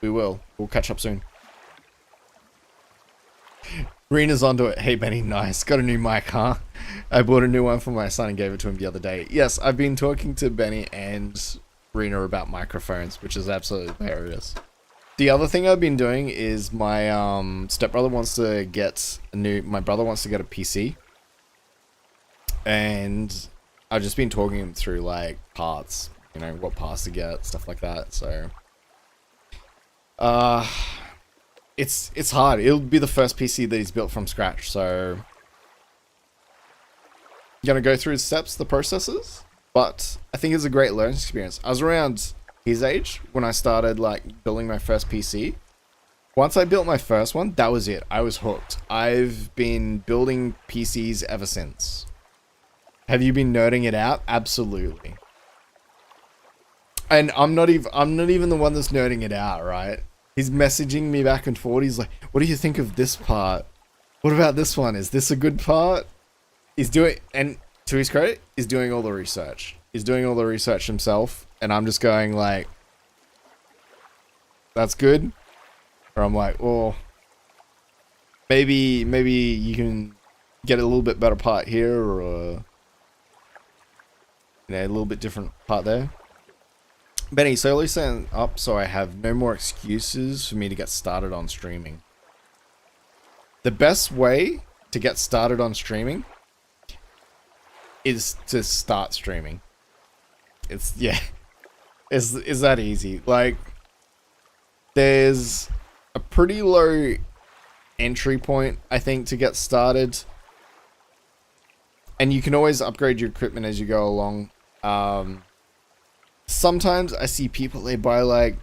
We will. We'll catch up soon. Rena's onto it. Hey Benny, nice. Got a new mic, huh? I bought a new one for my son and gave it to him the other day. Yes, I've been talking to Benny and Rena about microphones, which is absolutely hilarious. The other thing I've been doing is my stepbrother wants to get a new... My brother wants to get a PC. And I've just been talking him through like parts. You know, what parts to get, stuff like that, so... It's hard. It'll be the first PC that he's built from scratch, so... I'm gonna go through his steps, the processes, but I think it's a great learning experience. I was around his age when I started like building my first PC. Once I built my first one, that was it. I was hooked. I've been building PCs ever since. Have you been nerding it out? Absolutely. And I'm not even the one that's nerding it out, right? He's messaging me back and forth. He's like, "What do you think of this part? What about this one? Is this a good part?" He's doing, and to his credit, is doing all the research. He's doing all the research himself, and I'm just going like, that's good. Or I'm like, well, maybe you can get a little bit better part here, or a little bit different part there. Benny, slowly setting up so I have no more excuses for me to get started on streaming. The best way to get started on streaming is to start streaming. It's that easy. Like, there's a pretty low entry point, I think, to get started. And you can always upgrade your equipment as you go along. Sometimes I see people, they buy like,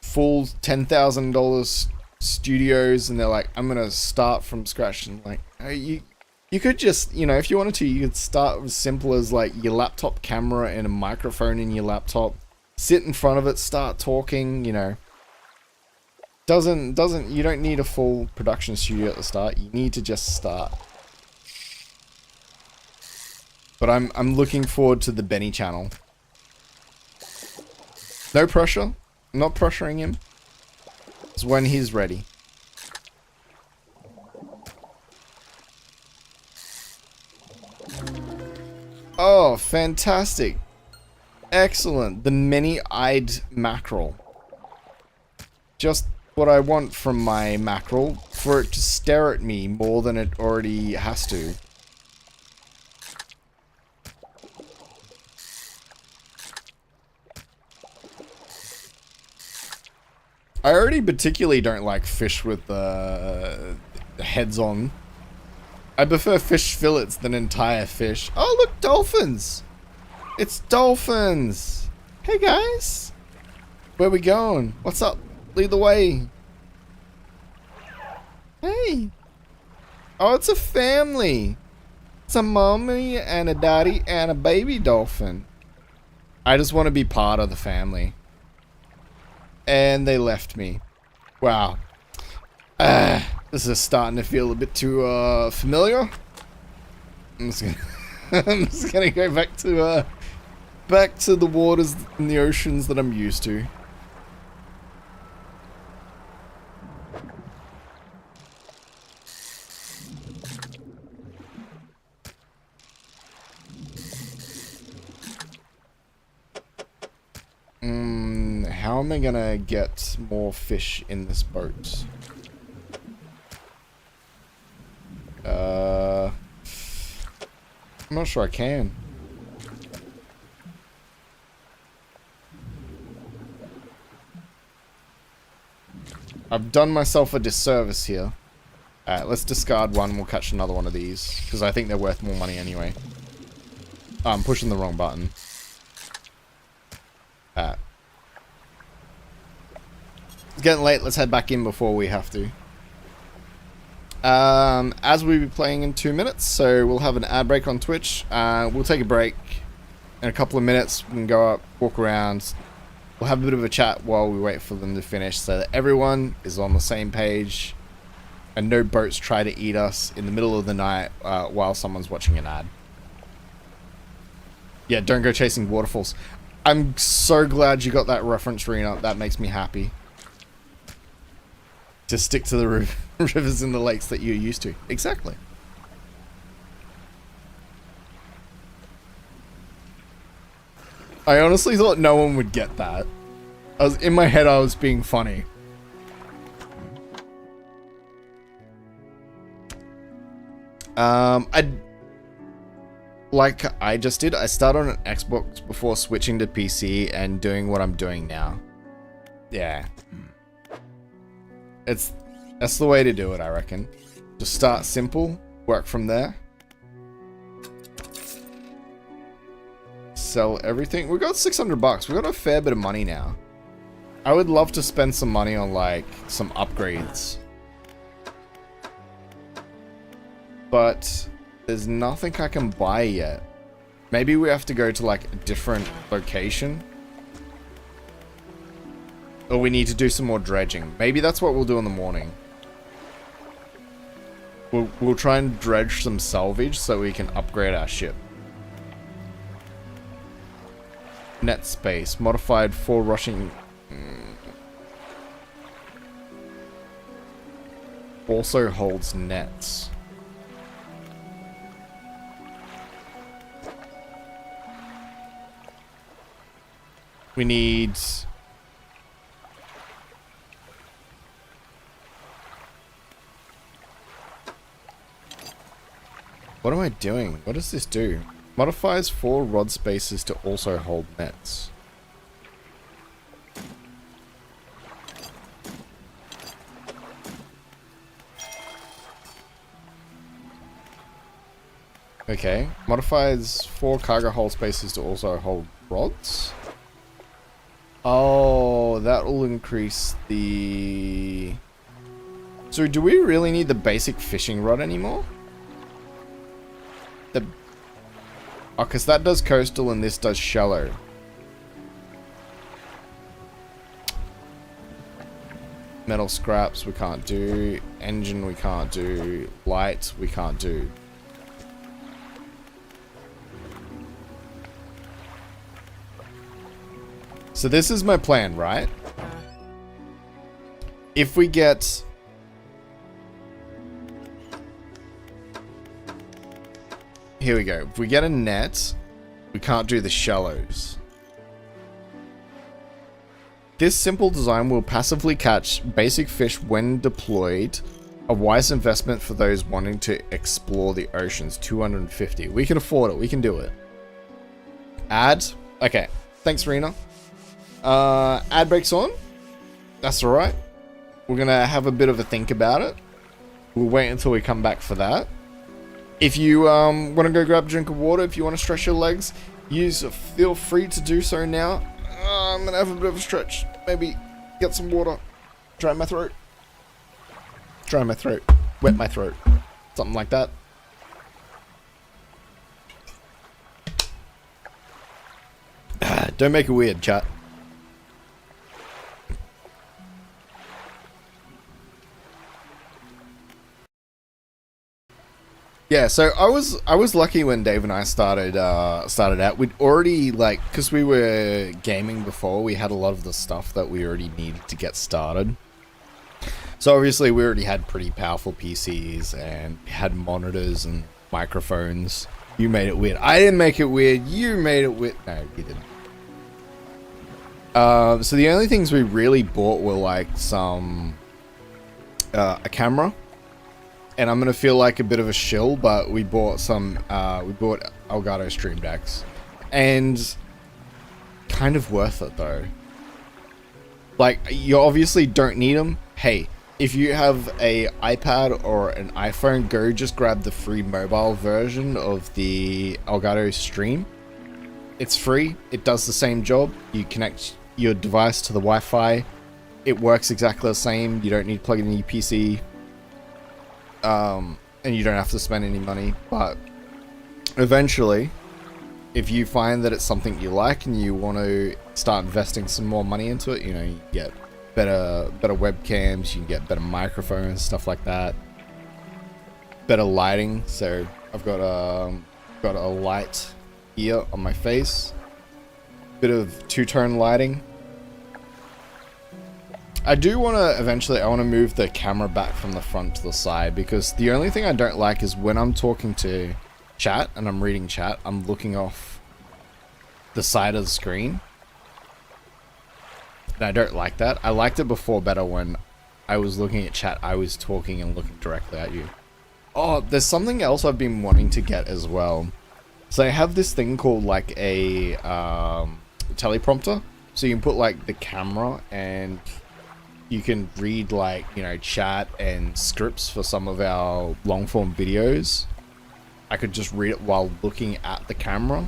full $10,000 studios, and they're like, I'm gonna start from scratch. And like, you could just, if you wanted to, you could start as simple as like your laptop camera and a microphone in your laptop. Sit in front of it, start talking, you don't need a full production studio at the start. You need to just start. But I'm looking forward to the Benny channel. No pressure. I'm not pressuring him. It's when he's ready. Oh, fantastic. Excellent. The many-eyed mackerel. Just what I want from my mackerel. For it to stare at me more than it already has to. I already particularly don't like fish with the heads on. I prefer fish fillets than entire fish. Oh, look, dolphins! It's dolphins! Hey, guys! Where we going? What's up? Lead the way. Hey! Oh, it's a family! It's a mommy and a daddy and a baby dolphin. I just want to be part of the family. And they left me. Wow. This is starting to feel a bit too familiar. I'm just gonna go back to the waters and the oceans that I'm used to. How am I gonna get more fish in this boat? I'm not sure I can. I've done myself a disservice here. Alright, let's discard one and we'll catch another one of these. Because I think they're worth more money anyway. Oh, I'm pushing the wrong button. Alright. It's getting late, let's head back in before we have to. As we'll be playing in 2 minutes, so we'll have an ad break on Twitch. We'll take a break in a couple of minutes. We can go up, walk around. We'll have a bit of a chat while we wait for them to finish so that everyone is on the same page and no boats try to eat us in the middle of the night while someone's watching an ad. Yeah, don't go chasing waterfalls. I'm so glad you got that reference, Rena. That makes me happy. To stick to the rivers and the lakes that you're used to. Exactly. I honestly thought no one would get that. In my head, I was being funny. Like I just did, I started on an Xbox before switching to PC and doing what I'm doing now. Yeah. That's the way to do it, I reckon. Just start simple, work from there. Sell everything. We got 600 bucks. We got a fair bit of money now. I would love to spend some money on like some upgrades. But there's nothing I can buy yet. Maybe we have to go to like a different location. Or we need to do some more dredging. Maybe that's what we'll do in the morning. We'll try and dredge some salvage so we can upgrade our ship. Net space. Modified for rushing... Also holds nets. We need... What am I doing? What does this do? Modifies 4 rod spaces to also hold nets. Okay. Modifies 4 cargo hold spaces to also hold rods. Oh, that will increase the... So do we really need the basic fishing rod anymore? Oh, because that does coastal and this does shallow. Metal scraps we can't do. Engine we can't do. Light we can't do. So this is my plan, right? If we get... Here we go. If we get a net, we can't do the shallows. This simple design will passively catch basic fish when deployed. A wise investment for those wanting to explore the oceans. 250. We can afford it. We can do it. Add. Okay. Thanks, Rena. Ad breaks on. That's alright. We're gonna have a bit of a think about it. We'll wait until we come back for that. If you want to go grab a drink of water, if you want to stretch your legs, feel free to do so now. I'm gonna have a bit of a stretch. Maybe get some water. Dry my throat. Dry my throat. Wet my throat. Something like that. Don't make it weird, chat. Yeah, so I was lucky when Dave and I started out. We'd already, like, because we were gaming before, we had a lot of the stuff that we already needed to get started. So obviously we already had pretty powerful PCs and had monitors and microphones. You made it weird. I didn't make it weird. You made it weird. No, you didn't. So the only things we really bought were like a camera. And I'm gonna feel like a bit of a shill, but we bought Elgato Stream Decks. And kind of worth it though. Like, you obviously don't need them. Hey, if you have a iPad or an iPhone, go just grab the free mobile version of the Elgato Stream. It's free, it does the same job. You connect your device to the Wi-Fi. It works exactly the same. You don't need to plug it in your PC. And you don't have to spend any money, but eventually, if you find that it's something you like and you want to start investing some more money into it, you know, you get better webcams, you can get better microphones, stuff like that, better lighting. So I've got a light here on my face, bit of two-tone lighting. I do want to eventually, I want to move the camera back from the front to the side, because the only thing I don't like is when I'm talking to chat and I'm reading chat, I'm looking off the side of the screen. And I don't like that. I liked it before better when I was looking at chat, I was talking and looking directly at you. Oh, there's something else I've been wanting to get as well. So I have this thing called like a teleprompter. So you can put like the camera and you can read, like, you know, chat and scripts for some of our long form videos. I could just read it while looking at the camera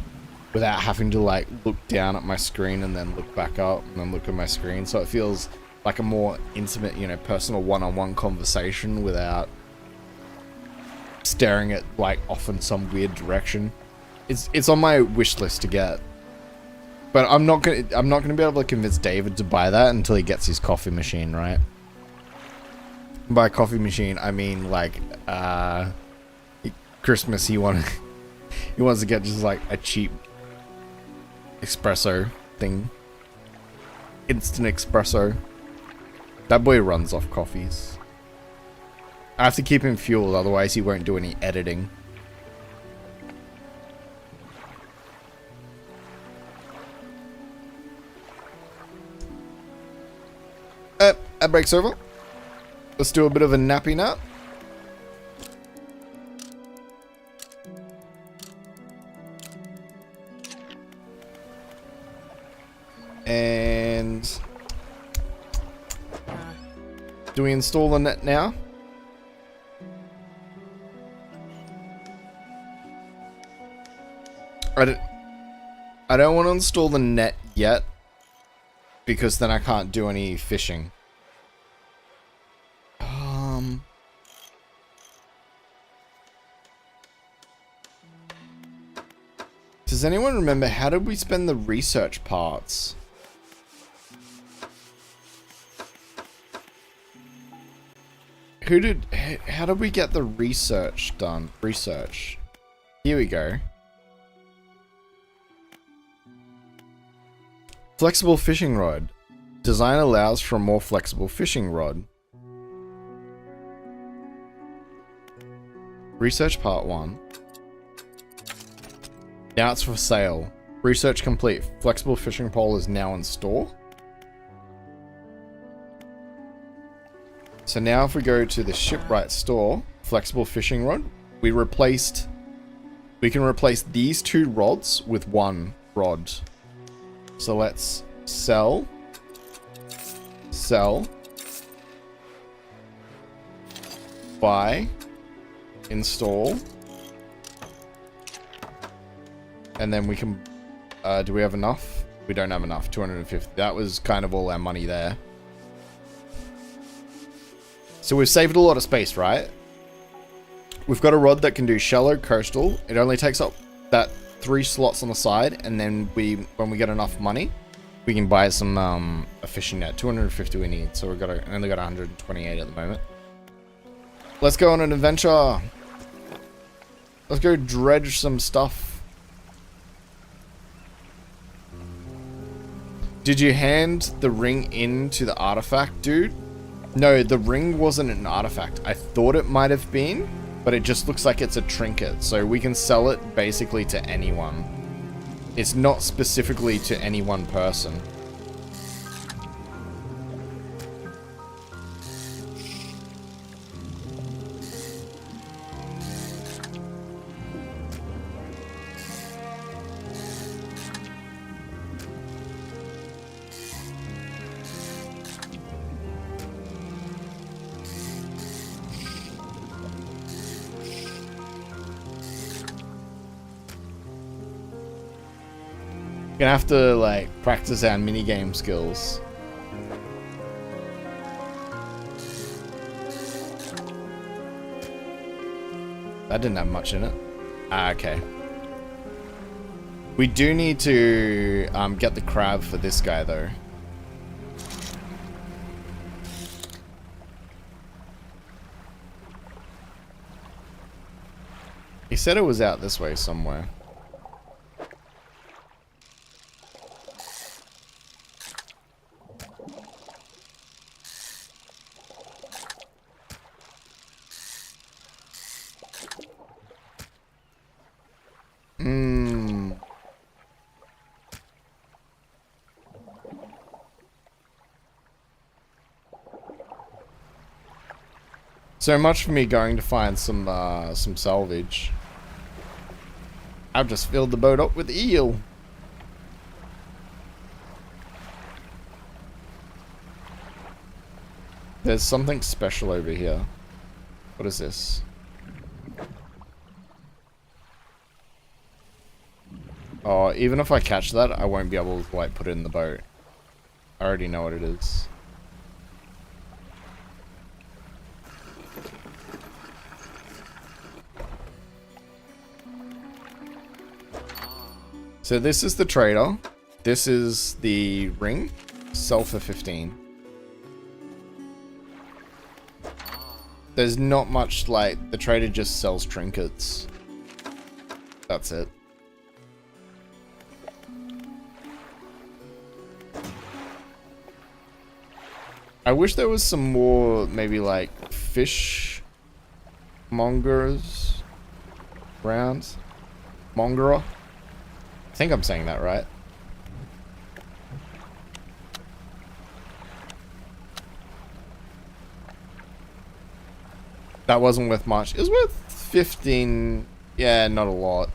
without having to, like, look down at my screen and then look back up and then look at my screen. So it feels like a more intimate, you know, personal one-on-one conversation without staring at, like, off in some weird direction. It's on my wish list to get. But I'm not gonna be able to convince David to buy that until he gets his coffee machine, right? By coffee machine, I mean like Christmas. He wants to get just like a cheap espresso thing, instant espresso. That boy runs off coffees. I have to keep him fueled, otherwise he won't do any editing. That break's over. Let's do a bit of a nappy nap. And do we install the net now? I don't want to install the net yet, because then I can't do any fishing. Does anyone remember, how did we spend the research parts? How did we get the research done? Research. Here we go. Flexible fishing rod. Design allows for a more flexible fishing rod. Research part 1. Now it's for sale. Research complete. Flexible fishing pole is now in store. So now if we go to the shipwright store, flexible fishing rod, we can replace these 2 rods with 1 rod. So let's sell, buy, install, and then we can, do we have enough? We don't have enough, 250. That was kind of all our money there. So we've saved a lot of space, right? We've got a rod that can do shallow, coastal. It only takes up that 3 slots on the side, and then when we get enough money, we can buy some a fishing net. 250 we need, so we've only got 128 at the moment. Let's go on an adventure. Let's go dredge some stuff. Did you hand the ring in to the artifact, dude? No, the ring wasn't an artifact. I thought it might have been, but it just looks like it's a trinket, so we can sell it basically to anyone. It's not specifically to any one person. Gonna have to like practice our minigame skills. That didn't have much in it. Ah, okay. We do need to get the crab for this guy though. He said it was out this way somewhere. So much for me going to find some salvage. I've just filled the boat up with eel. There's something special over here. What is this? Oh, even if I catch that, I won't be able to like put it in the boat. I already know what it is. So this is the trader. This is the ring. Sell for 15. There's not much, like, the trader just sells trinkets. That's it. I wish there was some more, maybe like, fish mongers around. Mongerer? I think I'm saying that right. That wasn't worth much. It was worth 15. Yeah, not a lot.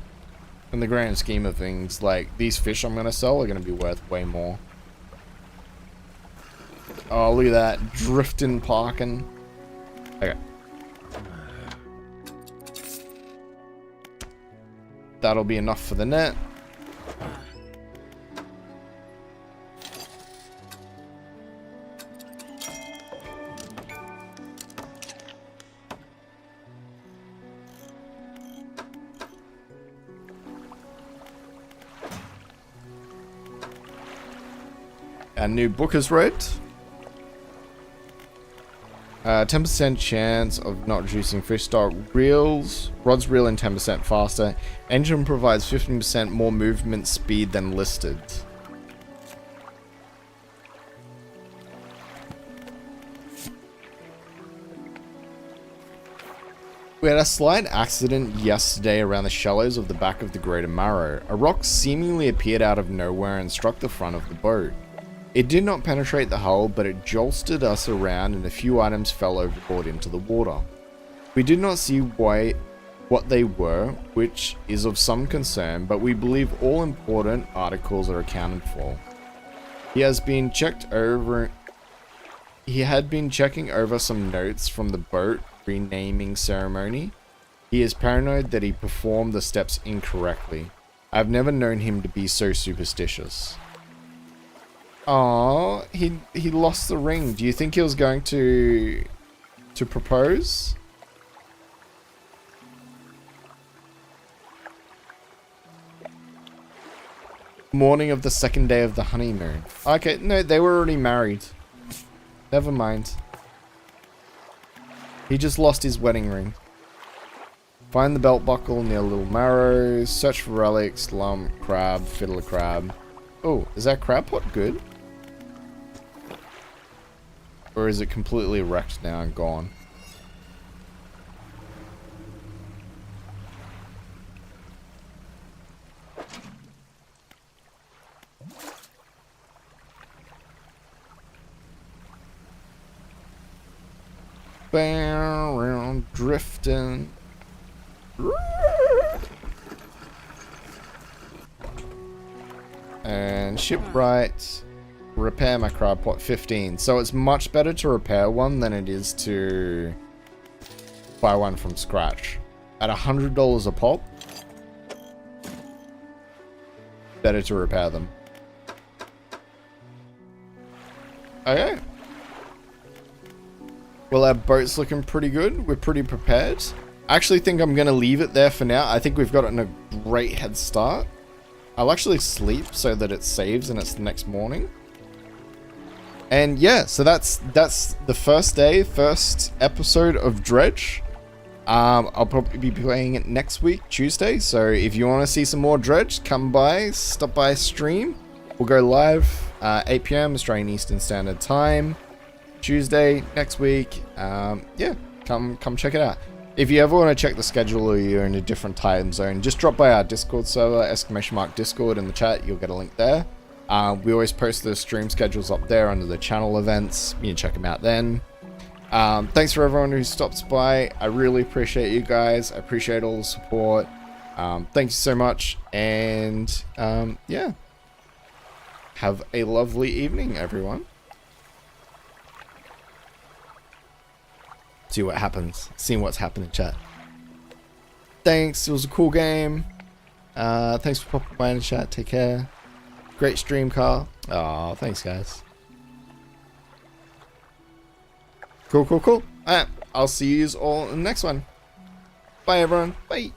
In the grand scheme of things, like, these fish I'm gonna sell are gonna be worth way more. Oh, look at that. Drifting, parking. Okay. That'll be enough for the net. Our new book is read. 10% chance of not reducing fish stock. Reels. Rods reel in 10% faster. Engine provides 15% more movement speed than listed. We had a slight accident yesterday around the shallows of the back of the Greater Marrow. A rock seemingly appeared out of nowhere and struck the front of the boat. It did not penetrate the hull, but it jolted us around and a few items fell overboard into the water. We did not see what they were, which is of some concern, but we believe all important articles are accounted for. He had been checking over some notes from the boat renaming ceremony. He is paranoid that he performed the steps incorrectly. I've never known him to be so superstitious. Oh, he lost the ring. Do you think he was going to propose? Morning of the second day of the honeymoon. Okay, no, they were already married. Never mind. He just lost his wedding ring. Find the belt buckle near Little Marrow. Search for relics, lump, crab, fiddler crab. Oh, is that crab pot good? Or is it completely wrecked now and gone? Bow around drifting. And shipwright. Repair my crab pot 15. So it's much better to repair one than it is to buy one from scratch. At $100 a pop, better to repair them. Okay. Well, our boat's looking pretty good. We're pretty prepared. I actually think I'm going to leave it there for now. I think we've got it in a great head start. I'll actually sleep so that it saves and it's the next morning. And yeah, so that's the first day, first episode of Dredge. I'll probably be playing it next week, Tuesday. So if you want to see some more Dredge, come by, stop by stream. We'll go live 8 PM Australian Eastern Standard Time, Tuesday next week. Yeah, come check it out. If you ever want to check the schedule or you're in a different time zone, just drop by our Discord server, !Discord in the chat. You'll get a link there. We always post the stream schedules up there under the channel events. You can check them out then. Thanks for everyone who stops by. I really appreciate you guys. I appreciate all the support. Thank you so much. And yeah. Have a lovely evening, everyone. See what happens. See what's happening in chat. Thanks. It was a cool game. Thanks for popping by in the chat. Take care. Great stream, Carl. Aw, thanks, guys. Cool. Alright, I'll see you all in the next one. Bye, everyone. Bye.